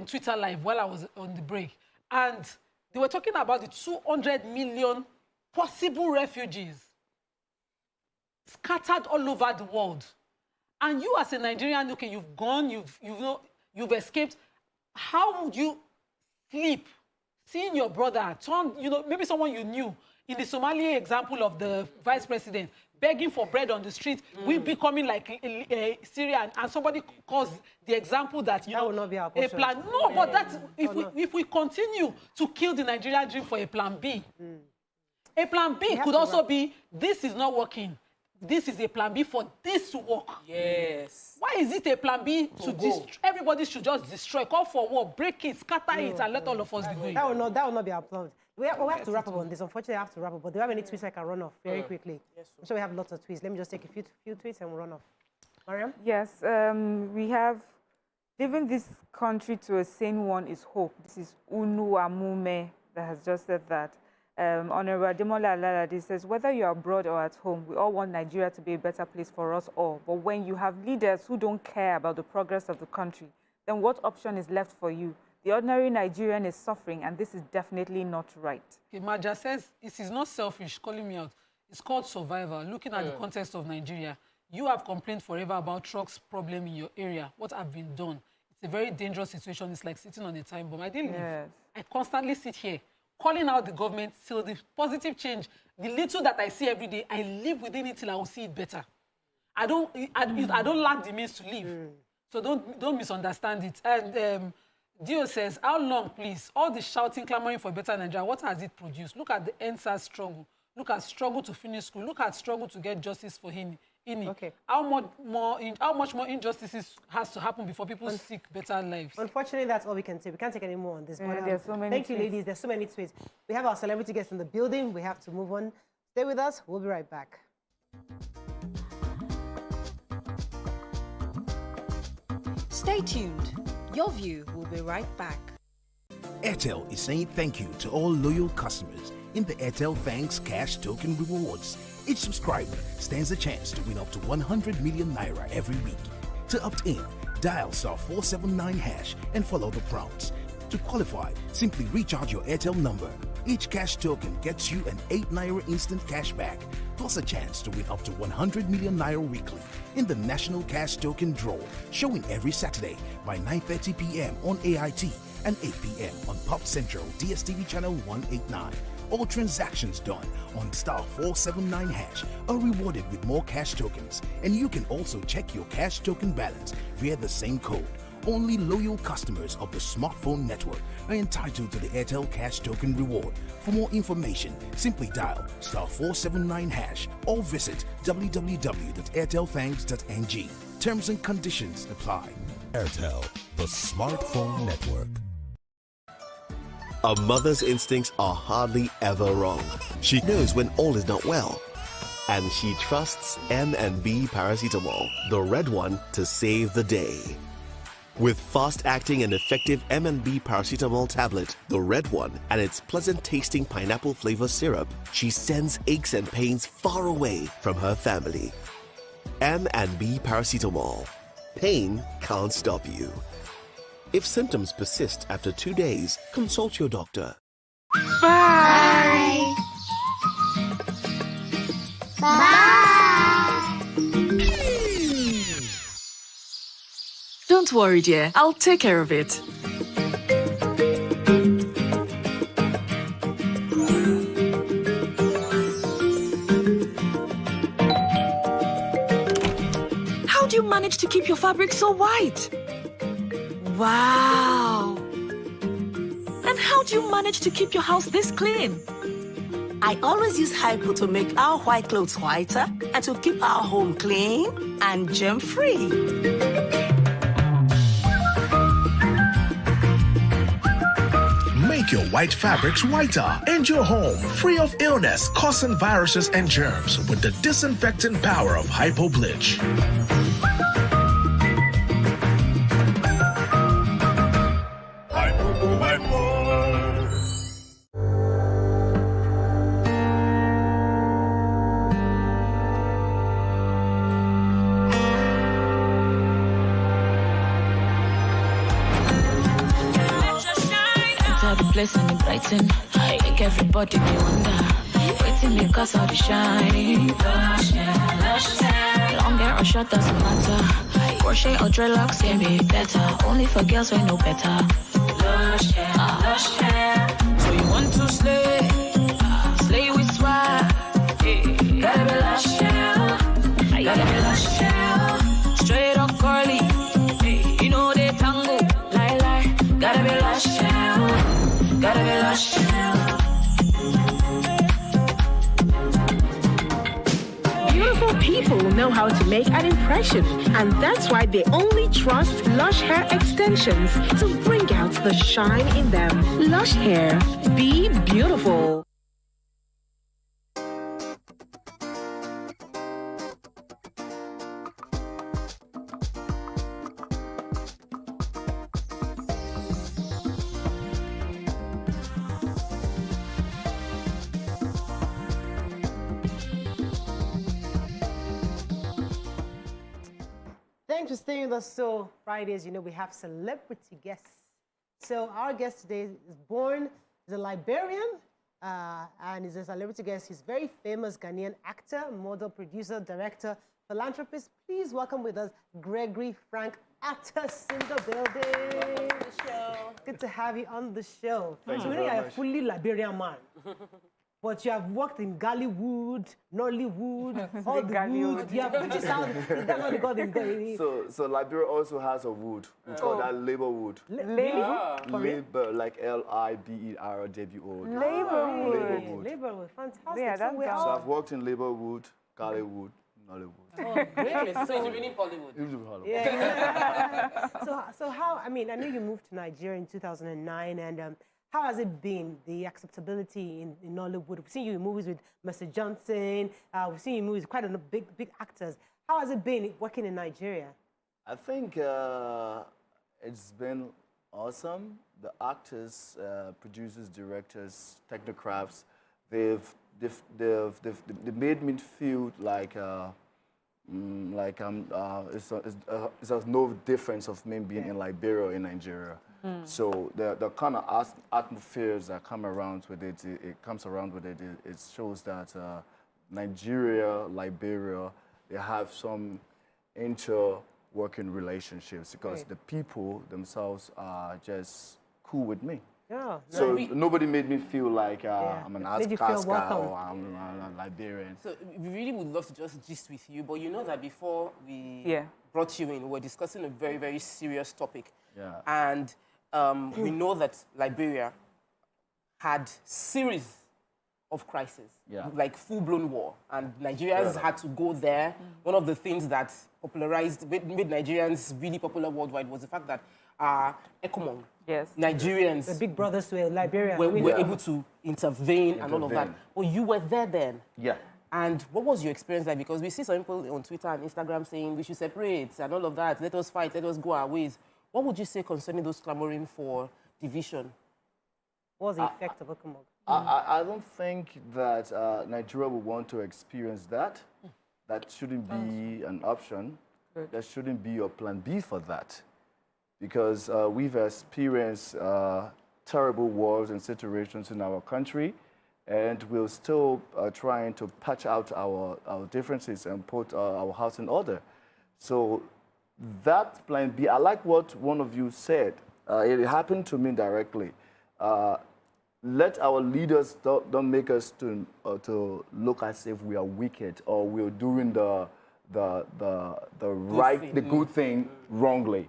Twitter live while I was on the break, and they were talking about the 200 million possible refugees scattered all over the world. And you as a Nigerian, okay, you've gone, you've escaped. How would you sleep seeing your brother turn, maybe someone you knew, in the Somali example of the vice president, begging for bread on the street, we becoming like Syria, and somebody caused the example that, that will not be our a plan. No, but that's, if we continue to kill the Nigerian dream for a plan B, a plan B could also be, this is not working. This is a plan B for this to work. Yes. Why is it a plan B to destroy? Everybody should just destroy, call for war, break it, scatter it, and let all of us be going. That will not be our plan. We have to wrap up on this. Unfortunately, I have to wrap up. But do you have any tweets I can run off very quickly? Yes, I'm sure we have lots of tweets. Let me just take a few tweets and we'll run off. Mariam? Yes, we have, leaving this country to a sane one is hope. This is Unu Amume that has just said that. Honorable Ademola Alalade says, whether you're abroad or at home, we all want Nigeria to be a better place for us all. But when you have leaders who don't care about the progress of the country, then what option is left for you? The ordinary Nigerian is suffering, and this is definitely not right. Okay, Maja says, it is not selfish, calling me out. It's called survival. Looking at the context of Nigeria, you have complained forever about trucks problem in your area. What have been done? It's a very dangerous situation. It's like sitting on a time bomb. I didn't live. I constantly sit here, calling out the government till the positive change. The little that I see every day, I live within it till I will see it better. I don't lack the means to live. So don't misunderstand it. And Dio says, how long, please? All the shouting, clamoring for better Nigeria, what has it produced? Look at the NSAS struggle. Look at struggle to finish school. Look at struggle to get justice for Ini. Okay. How much more injustices has to happen before people seek better lives? Unfortunately, that's all we can say. We can't take any more on this. There's so many Thank you, ladies. There's so many tweets. We have our celebrity guests in the building. We have to move on. Stay with us. We'll be right back. Stay tuned. Your View will be right back. Airtel is saying thank you to all loyal customers in the Airtel Thanks Cash Token Rewards. Each subscriber stands a chance to win up to 100 million naira every week. To opt in, dial *479# and follow the prompts. To qualify, simply recharge your Airtel number. Each cash token gets you an 8 naira instant cash back, plus a chance to win up to 100 million naira weekly in the National Cash Token Draw, showing every Saturday by 9:30 p.m. on AIT and 8 p.m. on Pop Central DSTV channel 189. All transactions done on *479# are rewarded with more cash tokens, and you can also check your cash token balance via the same code. Only loyal customers of the smartphone network are entitled to the Airtel Cash Token Reward. For more information, simply dial *479# or visit www.airtelthanks.ng. Terms and conditions apply. Airtel, the smartphone network. A mother's instincts are hardly ever wrong. She knows when all is not well. And she trusts M&B Paracetamol, the red one, to save the day. With fast-acting and effective M&B Paracetamol tablet, the red one, and its pleasant-tasting pineapple flavor syrup, she sends aches and pains far away from her family. M&B Paracetamol. Pain can't stop you. If symptoms persist after 2 days, consult your doctor. Bye. Bye. Don't worry, dear. I'll take care of it. How do you manage to keep your fabric so white? Wow! And how do you manage to keep your house this clean? I always use Hypo to make our white clothes whiter and to keep our home clean and germ-free. Make your white fabrics whiter and your home free of illness causing viruses and germs with the disinfecting power of Hypo Bleach. Blessing and brighten, I make everybody be wonder. Waiting because all the shine. Lush hair, long hair or short doesn't matter. Crochet or dreadlocks can be better. Only for girls we know better. Lush hair. So you want to slay, slay with swag. Gotta be lush hair, gotta be lush hair. Straight or curly, you know they tango. Lie, gotta be lush hair. Gotta be lush. Beautiful people know how to make an impression, and that's why they only trust Lush Hair Extensions to bring out the shine in them. Lush Hair, be beautiful. Thanks for staying with us. So Fridays, you know, we have celebrity guests. So our guest today is born, he's a Liberian, and he's a celebrity guest. He's a very famous Ghanaian actor, model, producer, director, philanthropist. Please welcome with us Gregory Frank Artis in the building. Good to have you on the show. Thank so you you know very you're a fully Liberian man. But you have worked in Gollywood, Nollywood, all the woods. You have British sound. That's what they call it. So Liberia also has a wood. We call that labor wood. Labor, like L-I-B-E-R-W-O. Labor wood. Labor wood, fantastic. Yeah, so I've worked in labor wood, Gollywood, Nollywood. Oh, great. So it's really Hollywood. Yeah. So how, I mean, I know you moved to Nigeria in 2009, and how has it been, the acceptability in Nollywood? We've seen you in movies with Mr. Johnson. We've seen you in movies with quite a big actors. How has it been working in Nigeria? I think it's been awesome. The actors, producers, directors, technocrats, they made me feel like it's no difference of me being in Liberia or in Nigeria. So the kind of atmospheres that come around with it, it shows that Nigeria, Liberia, they have some inter-working relationships because the people themselves are just cool with me. Yeah. So nobody made me feel like I'm an Alaska or I'm a Liberian. So we really would love to just gist with you, but you know that before we brought you in, we were discussing a very, very serious topic. Yeah. And we know that Liberia had series of crises, like full-blown war, and Nigerians had to go there. One of the things that made Nigerians really popular worldwide was the fact that ECOMOG, Nigerians, the big brothers to Liberia, were able to intervene and all of that. Well, you were there then. Yeah. And what was your experience like? Because we see some people on Twitter and Instagram saying we should separate and all of that. Let us fight. Let us go our ways. What would you say concerning those clamoring for division? What was the effect of ECOMOG? I don't think that Nigeria would want to experience that. That shouldn't be an option. There shouldn't be a plan B for that. Because we've experienced terrible wars and situations in our country, and we're still trying to patch out our differences and put our house in order. So that plan B, I like what one of you said. It happened to me directly. Let our leaders don't make us to look as if we are wicked or we're doing the the good thing wrongly.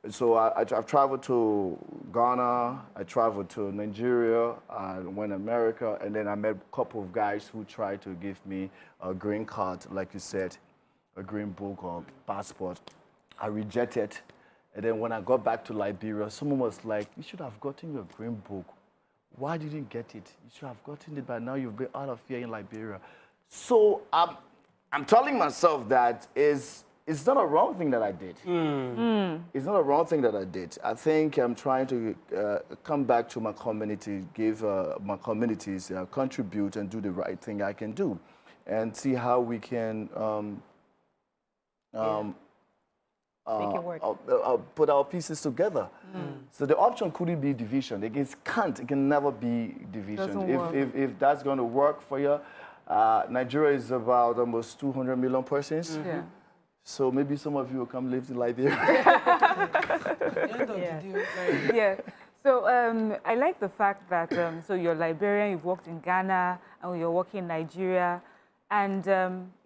So I've traveled to Ghana, I traveled to Nigeria, I went to America, and then I met a couple of guys who tried to give me a green card, like you said, a green book or passport. I rejected. And then when I got back to Liberia, someone was like, you should have gotten your green book. Why didn't you get it? You should have gotten it by now. You've been out of here in Liberia. So I'm telling myself that it's not a wrong thing that I did. It's not a wrong thing that I did. I think I'm trying to come back to my community, give my communities, contribute and do the right thing I can do, and see how we can make it work. Put our pieces together. So the option couldn't be division. It can never be division. If that's going to work for you, Nigeria is about almost 200 million persons. So maybe some of you will come live in Liberia. Yeah. So I like the fact that so you're Liberian, you've worked in Ghana, and you're working in Nigeria. And,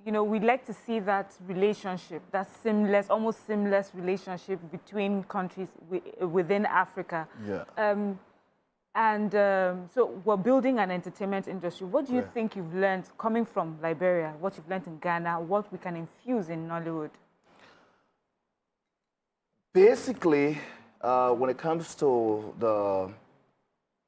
you know, we'd like to see that relationship, that seamless, almost seamless relationship between countries within Africa. So we're building an entertainment industry. What do you think you've learned coming from Liberia, what you've learned in Ghana, what we can infuse in Nollywood? Basically, when it comes to the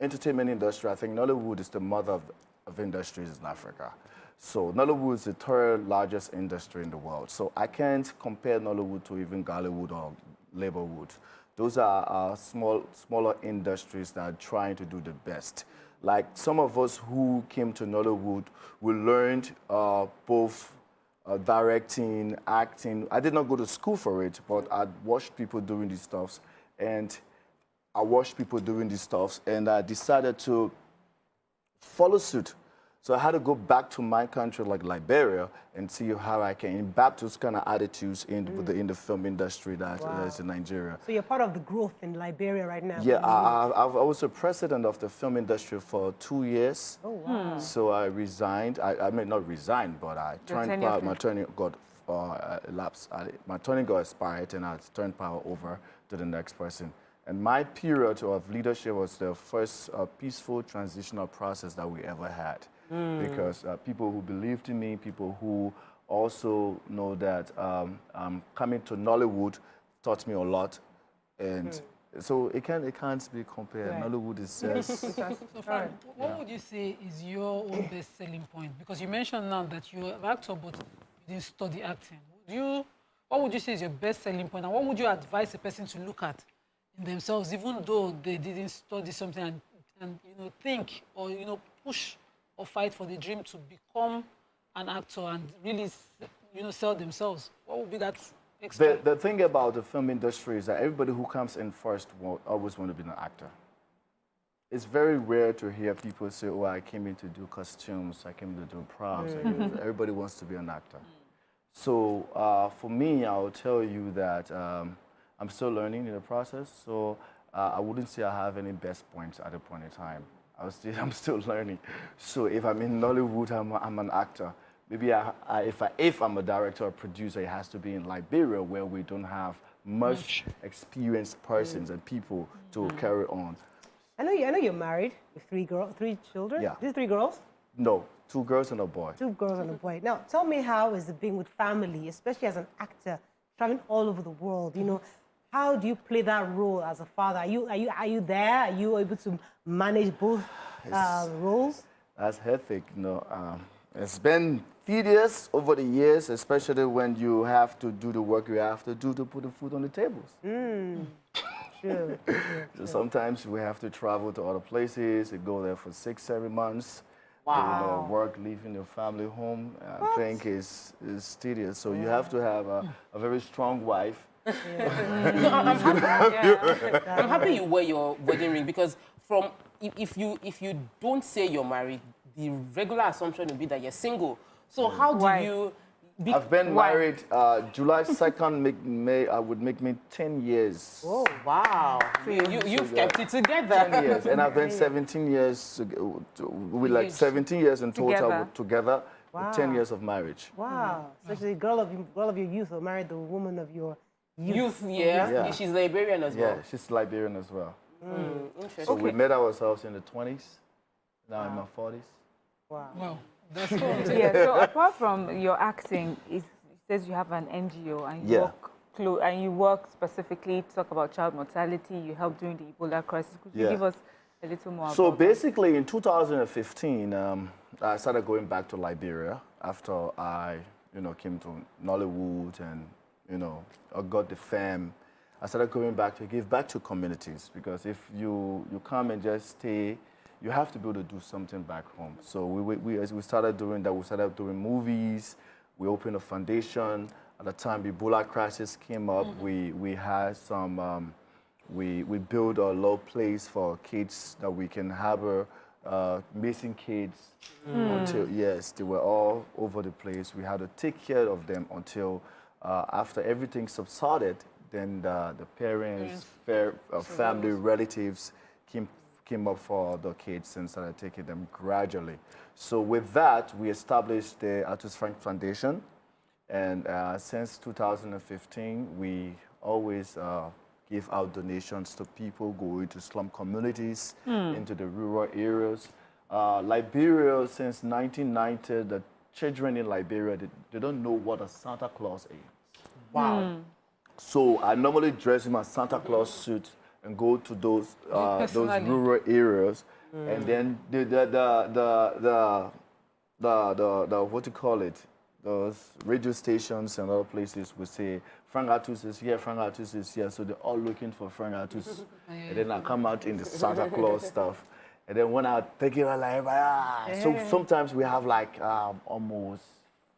entertainment industry, I think Nollywood is the mother of industries in Africa. So Nollywood is the third largest industry in the world. So I can't compare Nollywood to even Gollywood or Labourwood. Those are smaller industries that are trying to do the best. Like some of us who came to Nollywood, we learned both directing, acting. I did not go to school for it, but I watched people doing these stuffs, and I decided to follow suit. So I had to go back to my country, like Liberia, and see how I can embed those kind of attitudes in the film industry that is in Nigeria. So you're part of the growth in Liberia right now? Yeah, I was the president of the film industry for 2 years. Oh, wow. So I resigned. I mean, not resigned, but I turned power. My turning got elapsed. My turning got expired, and I turned power over to the next person. And my period of leadership was the first peaceful transitional process that we ever had. Because people who believed in me, people who also know that coming to Nollywood taught me a lot. And so it can't be compared. Right. Nollywood is just... So Frank, what would you say is your own best selling point? Because you mentioned now that you're an actor, but you didn't study acting. What would you say is your best selling point? And what would you advise a person to look at in themselves, even though they didn't study something and you know, think or, you know, push or fight for the dream to become an actor and really, you know, sell themselves? What would be that extra? The thing about the film industry is that everybody who comes in first will always want to be an actor. It's very rare to hear people say, oh, I came in to do costumes, I came to do props. Everybody wants to be an actor. So for me, I'll tell you that I'm still learning in the process. So I wouldn't say I have any best points at a point in time. I'm still learning. So if I'm in Nollywood, I'm an actor. Maybe if I'm a director or producer, it has to be in Liberia, where we don't have much experienced persons and people to carry on. I know you're married with three children. Yeah. These 3 girls? No, 2 girls and a boy. 2 girls and a boy. Now, tell me, how is it being with family, especially as an actor, traveling all over the world? You know, how do you play that role as a father? Are you there? Are you able to manage both roles? That's hectic. You know, it's been tedious over the years, especially when you have to do the work you have to do to put the food on the tables. True. So sometimes we have to travel to other places. You go there for 6-7 months. Wow. Work, leaving your family home. I think is tedious. So you have to have a very strong wife. I'm happy you wear your wedding ring, because if you don't say you're married, the regular assumption would be that you're single. So how do you... I've been married July 2nd would make me 10 years. Oh, wow. So you've kept it together. 10 years. And I've been 17 years, 17 years in total together. Wow. 10 years of marriage. Wow. So she's a girl of your youth, or married the woman of your youth. Yeah. She's Liberian as well. Yeah, she's Liberian as well. Interesting. So we met ourselves in the 20s, now in my 40s. Wow. That's cool. Yeah, so apart from your acting, it says you have an NGO and you work specifically to talk about child mortality. You helped during the Ebola crisis. Could you give us a little more So about basically, in 2015, I started going back to Liberia after I, came to Nollywood and, I got the fame. I started going back to give back to communities, because if you come and just stay, you have to be able to do something back home. So as we started doing that, we started doing movies. We opened a foundation. At the time, the Ebola crisis came up. We had some. We built a low place for kids that we can harbor missing kids until, yes, they were all over the place. We had to take care of them until after everything subsided, then the parents, family, relatives came up for the kids and started taking them gradually. So with that, we established the Artus Frank Foundation. And since 2015, we always give out donations to people going to slum communities, into the rural areas. Liberia, since 1990, the children in Liberia, they don't know what a Santa Claus is. Wow. So I normally dress in my Santa Claus suit and go to those rural areas, and then the what do you call it? Those radio stations and other places will say, Frank Artus is here, Frank Artus is here. So they're all looking for Frank Artus. And then I come out in the Santa Claus stuff. And then when I take it, I'm like, So sometimes we have like almost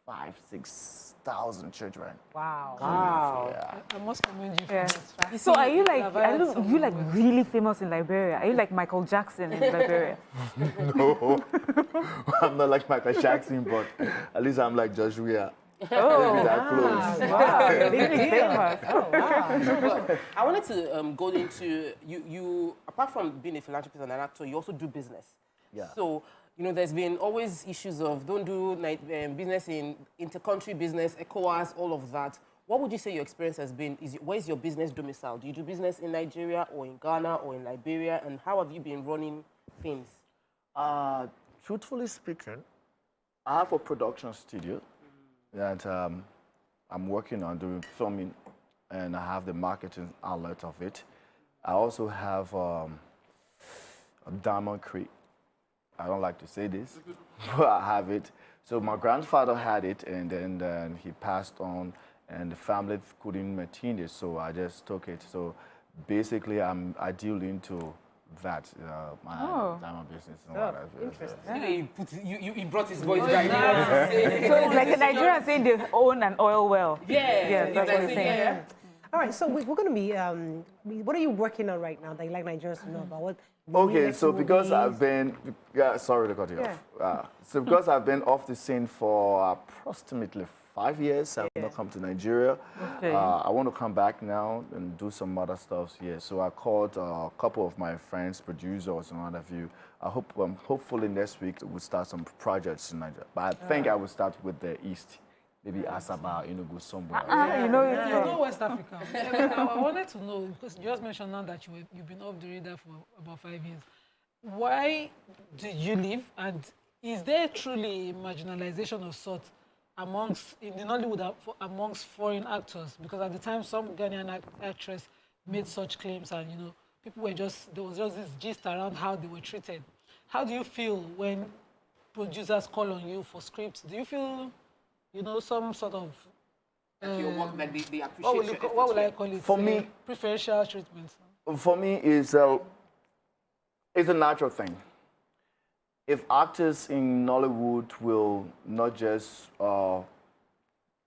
5,000-6,000 children. Wow. Yeah. I must commend you for that. So are you like really famous in Liberia? Are you like Michael Jackson in Liberia? No, I'm not like Michael Jackson, but at least I'm like Joshua. Oh, maybe that close. Wow, really famous. Oh, wow. But I wanted to go into, you, apart from being a philanthropist and an actor, you also do business. Yeah. So, there's been always issues of don't do business in inter-country business, ECOWAS, all of that. What would you say your experience has been? Where is your business domicile? Do you do business in Nigeria or in Ghana or in Liberia? And how have you been running things? Truthfully speaking, I have a production studio that I'm working on doing filming, and I have the marketing outlet of it. I also have a diamond crate. I don't like to say this, but I have it. So my grandfather had it, and then he passed on, and the family couldn't maintain it, so I just took it. So basically, I deal into that, my diamond business. And Interesting. He brought his voice back. So it's like a Nigerian saying they own an oil well. Yeah, that's what you're saying. Yeah. All right, so we're going to be, what are you working on right now that you'd like Nigerians to know about? What Okay, so because movies? I've been, sorry to cut you off. So because I've been off the scene for approximately 5 years, I've not come to Nigeria. Okay. I want to come back now and do some other stuff here. So I called a couple of my friends, producers, and what have you. Hopefully next week we'll start some projects in Nigeria. But I think I will start with the East. Maybe Asaba, go somewhere. You know West Africa. I wanted to know, because you just mentioned now that you've been off the radar for about 5 years. Why did you leave? And is there truly a marginalization of sort in Nollywood amongst foreign actors? Because at the time, some Ghanaian actress made such claims, and people were there was just this gist around how they were treated. How do you feel when producers call on you for scripts? Do you feel some sort of your work, like they appreciate what would I call it? For me, preferential treatment. For me, it's a natural thing. If actors in Nollywood will not just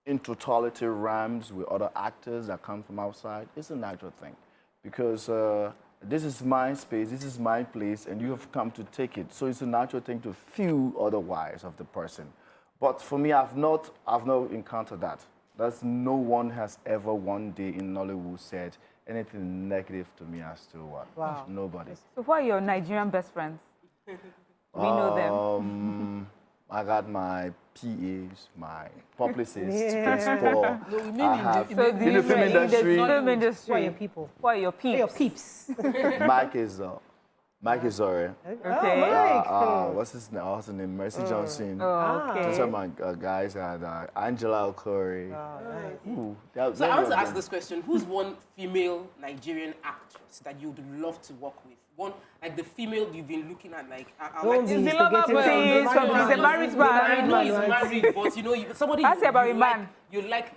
in totality rhymes with other actors that come from outside, it's a natural thing, because this is my space, this is my place, and you have come to take it. So it's a natural thing to feel otherwise of the person. But for me, I've not encountered that. No one has ever one day in Nollywood said anything negative to me as to what. Wow. Nobody. So who are your Nigerian best friends? We know them. I got my PAs, my publicists, principal. No, we mean I in have the in the film industry. Who are your people? Who are your peeps? Who are your peeps? Mike is Zore. Okay. What's his name? What's his name? Mercy Johnson. Oh, okay. Those are my guys. And Angela Okori. Ooh, So I want to ask this question: who's one female Nigerian actress that you'd love to work with? One, like the female you've been looking at, like is the lover boy? He's a married man. I know he's married, but you know, somebody. Ask about a man. You like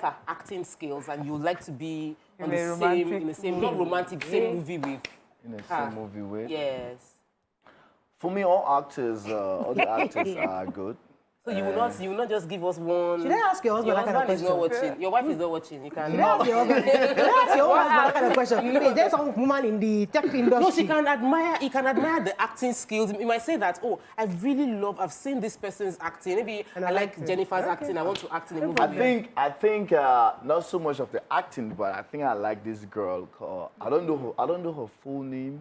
her acting skills, and you like to be on the same, not romantic, same movie with. In the same movie with? Yes. For me, all the actors are good. So you will not just give us one. Should I ask your husband that kind of question? Is not watching. Your wife is not watching. You can. Should I ask your husband? Should I ask your husband that kind of question? Is there some woman in the tech industry? No, she can admire. He can admire the acting skills. You might say that, oh, I've seen this person's acting. Maybe I like Jennifer's acting. I want to act in a movie. I think not so much of the acting, but I think I like this girl called I don't know her full name.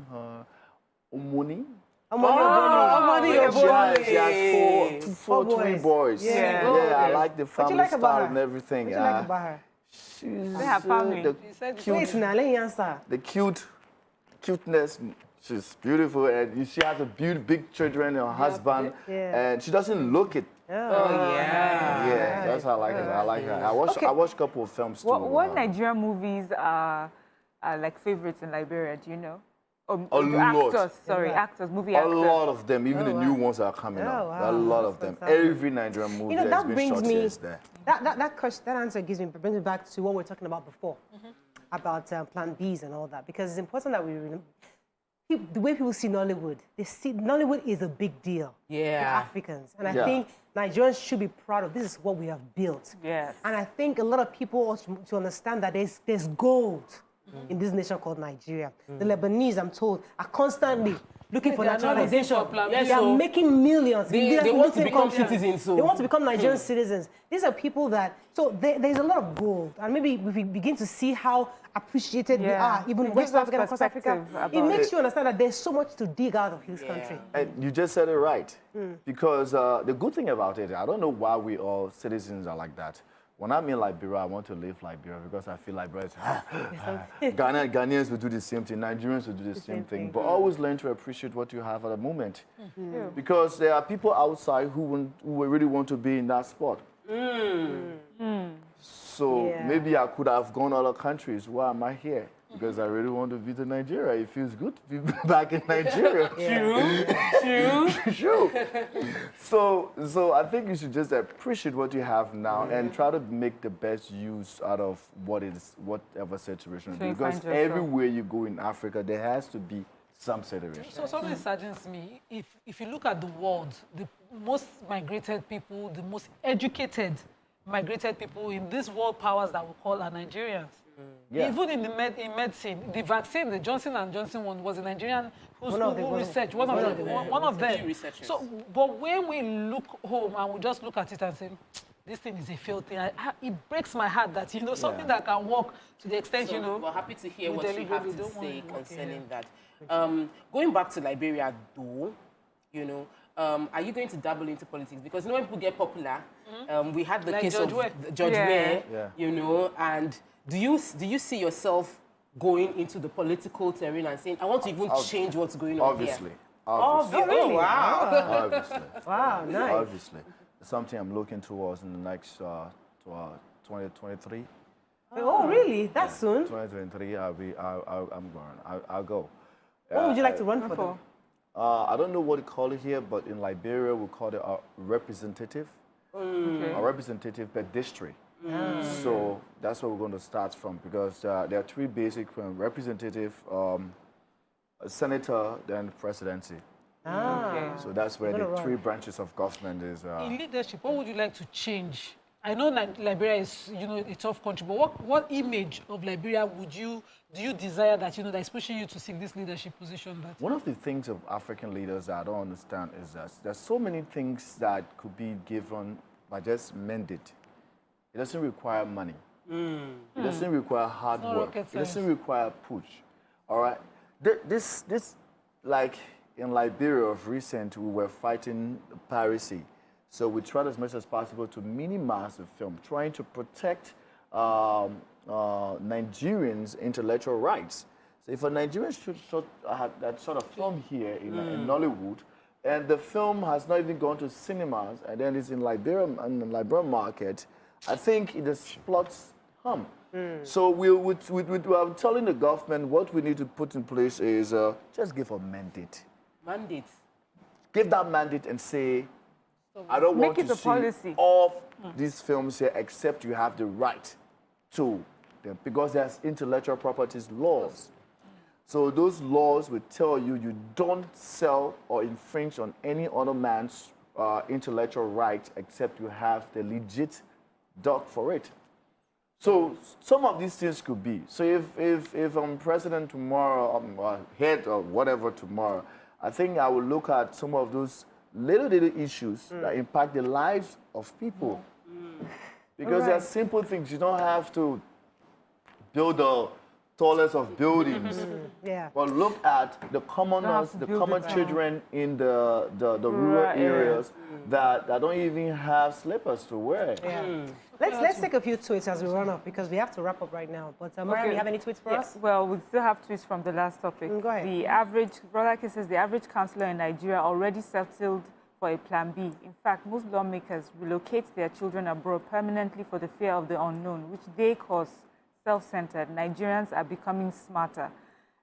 Omoni. She has four twin boys. Yeah, I like the family style and everything. What you like about her? She's have family. The cuteness. She's beautiful, and she has a big children and a husband, and she doesn't look it. Yeah, that's how I like her. I like her. I watched a couple of films too. What Nigerian movies are like favorites in Liberia? Do you know? Actors, movie actors. A lot of them, even the new ones are coming out. Wow. A lot of them. Every Nigerian movie that has been shot here is there. That answer brings me back to what we were talking about before, about Plan Bs and all that, because it's important that the way people see Nollywood, they see Nollywood is a big deal for Africans. And I think Nigerians should be proud of this is what we have built. Yes. And I think a lot of people ought to understand that there's gold in this nation called Nigeria. The Lebanese, I'm told, are constantly looking for naturalization. They are making millions. They want to become citizens. They want to become Nigerian citizens. These are people that, there's a lot of gold. And maybe if we begin to see how appreciated we are, even West Africa and across Africa, it makes you understand that there's so much to dig out of this country. And you just said it right. Because the good thing about it, I don't know why we all citizens are like that. When I'm in Liberia, I want to live Liberia because I feel Liberia is Ghanaians will do the same thing, Nigerians will do the same thing. But always learn to appreciate what you have at the moment. Because there are people outside who really want to be in that spot. So maybe I could have gone other countries. Why am I here? Because I really want to visit Nigeria. It feels good to be back in Nigeria. True. So I think you should just appreciate what you have now and try to make the best use out of whatever situation. Because everywhere you go in Africa, there has to be some situation. So something saddens me. If you look at the world, the most migrated people, the most educated migrated people in these world powers that we call are Nigerians. Even in medicine, the vaccine, the Johnson & Johnson one was a Nigerian who researched, one of them. So, but when we look home and we just look at it and say, this thing is a failed thing, it breaks my heart that, something that can work to the extent, We're happy to hear what you have to say concerning that. Going back to Liberia, though, are you going to dabble into politics? Because when people get popular, we had the case of Judge Ware, and do you see yourself going into the political terrain and saying, I want to even change what's going on here? Obviously. Really? Wow. Obviously. Wow, nice. Obviously. It's something I'm looking towards in the next 2023. Oh, really? That soon? 2023, I'll go. What would you like to run for? I don't know what you call it here, but in Liberia, we call it a representative. A representative per district. So that's where we're going to start from, because there are three basic representative, senator, then presidency. So that's where the three branches of government is. In leadership, what would you like to change? I know Liberia is, a tough country, but what image of Liberia do you desire that, that is pushing you to seek this leadership position? One of the things of African leaders that I don't understand is that there's so many things that could be given by just mandate. It doesn't require money. It doesn't require hard work. It doesn't require push. All right? This, like, in Liberia of recent, we were fighting piracy. So we tried as much as possible to minimize the film, trying to protect Nigerians' intellectual rights. So if a Nigerian should have that sort of film here in Nollywood, and the film has not even gone to cinemas, and then it's in Liberia and the Liberian market, I think it just plots harm. So I'm telling the government what we need to put in place is just give a mandate. Mandate. Give that mandate and say, I don't want to see all these films here except you have the right to them, because there's intellectual properties laws. So those laws will tell you you don't sell or infringe on any other man's intellectual rights except you have the legit doc for it. So some of these things could be. So if I'm president tomorrow, or head or whatever tomorrow, I think I will look at some of those little issues that impact the lives of people. Because there are simple things. You don't have to build the tallest of buildings. But look at the commoners, the common children in the rural areas that don't even have slippers to wear. Let's take a few tweets as we run off, because we have to wrap up right now. But Mariam, you have any tweets for us? Well, we still have tweets from the last topic. Go ahead. The average, Rolake says, the average councillor in Nigeria already settled for a plan B. In fact, most lawmakers relocate their children abroad permanently for the fear of the unknown, which they cause self-centered. Nigerians are becoming smarter.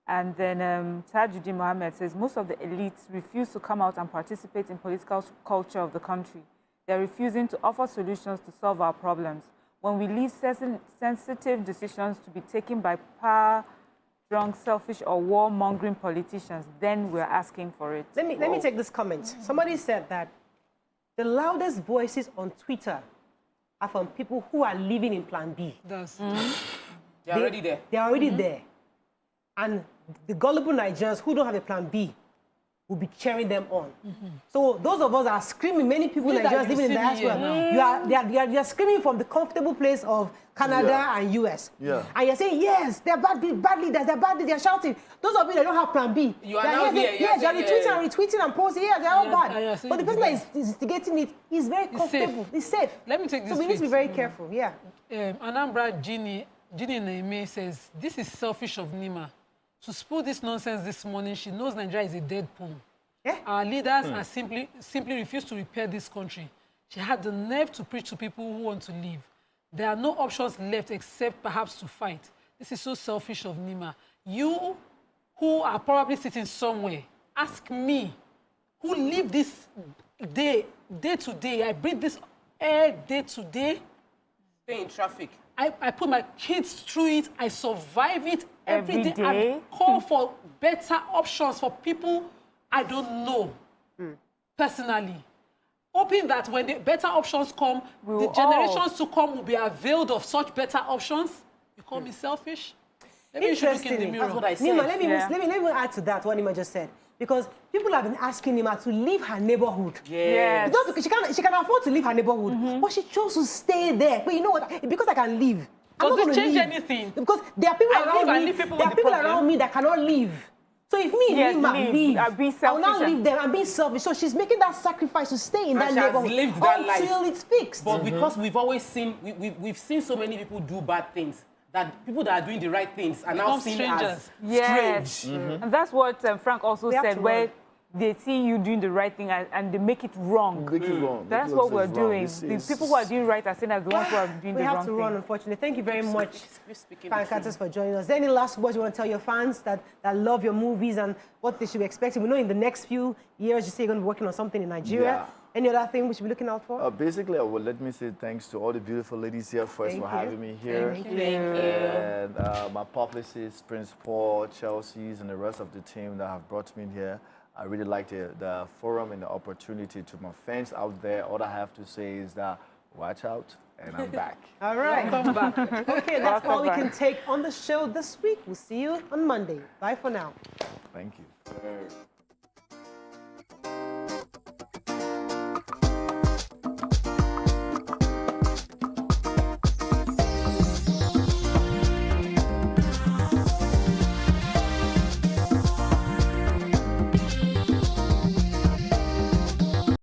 And then Tajuddin Mohammed says, most of the elites refuse to come out and participate in political culture of the country. They're refusing to offer solutions to solve our problems. When we leave sensitive decisions to be taken by power-drunk, selfish, or war-mongering politicians, then we're asking for it. Let me take this comment. Somebody said that the loudest voices on Twitter are from people who are living in Plan B. They're already there. They're already there. And the gullible Nigerians who don't have a Plan B will be cheering them on. So those of us that are screaming, many people Nigerians living in the diaspora, they are screaming from the comfortable place of Canada and US. And you're saying, yes, they're bad leaders, they're bad leaders, they're shouting. Those of you that don't have Plan B, you are now here. Yes, you're retweeting and posting, they're all bad. But the person that is instigating it is very comfortable, it's safe. Let me take this. So we need to be very careful, Anambra Ginny Naime says, this is selfish of Nima. To spill this nonsense this morning, she knows Nigeria is a dead pool. Our leaders are simply refuse to repair this country. She had the nerve to preach to people who want to leave. There are no options left except perhaps to fight. This is so selfish of Nima. You, who are probably sitting somewhere, ask me, who live this day to day. I breathe this air day to day. Stay in traffic. I put my kids through it. I survive it every day. day. I call for better options for people I don't know personally. Hoping that when the better options come, the generations to come will be availed of such better options. You call me selfish? Maybe you should look in the mirror. That's what I said. Nima, let me add to that what Nima just said. Because people have been asking Nima to leave her neighborhood. Yes. Not because she can afford to leave her neighborhood, but she chose to stay there. But you know what? Because I can leave. Does it change anything? Because there are people around me that cannot leave. So if me, Nima, leave, I will not leave them. I'm being selfish. So she's making that sacrifice to stay in that neighborhood until it's fixed. But because we've always seen, we've seen so many people do bad things, that people that are doing the right things are now seen as strange. And that's what Frank also said, where they see you doing the right thing and they make it wrong. That's what we're doing. The people who are doing right are seen as the ones who are doing the wrong thing. We have to run, unfortunately. Thank you very much, Fan Carters, for joining us. Is there any last words you want to tell your fans that love your movies and what they should be expecting? We know in the next few years you say you're going to be working on something in Nigeria. Any other thing we should be looking out for? Basically, let me say thanks to all the beautiful ladies here first for having me here. Thank you. And my publicists, Prince Paul, Chelsea's, and the rest of the team that have brought me in here. I really like the forum and the opportunity. To my fans out there, all I have to say is that watch out, and I'm back. All right. Welcome back. Okay, that's all we can take on the show this week. We'll see you on Monday. Bye for now. Thank you.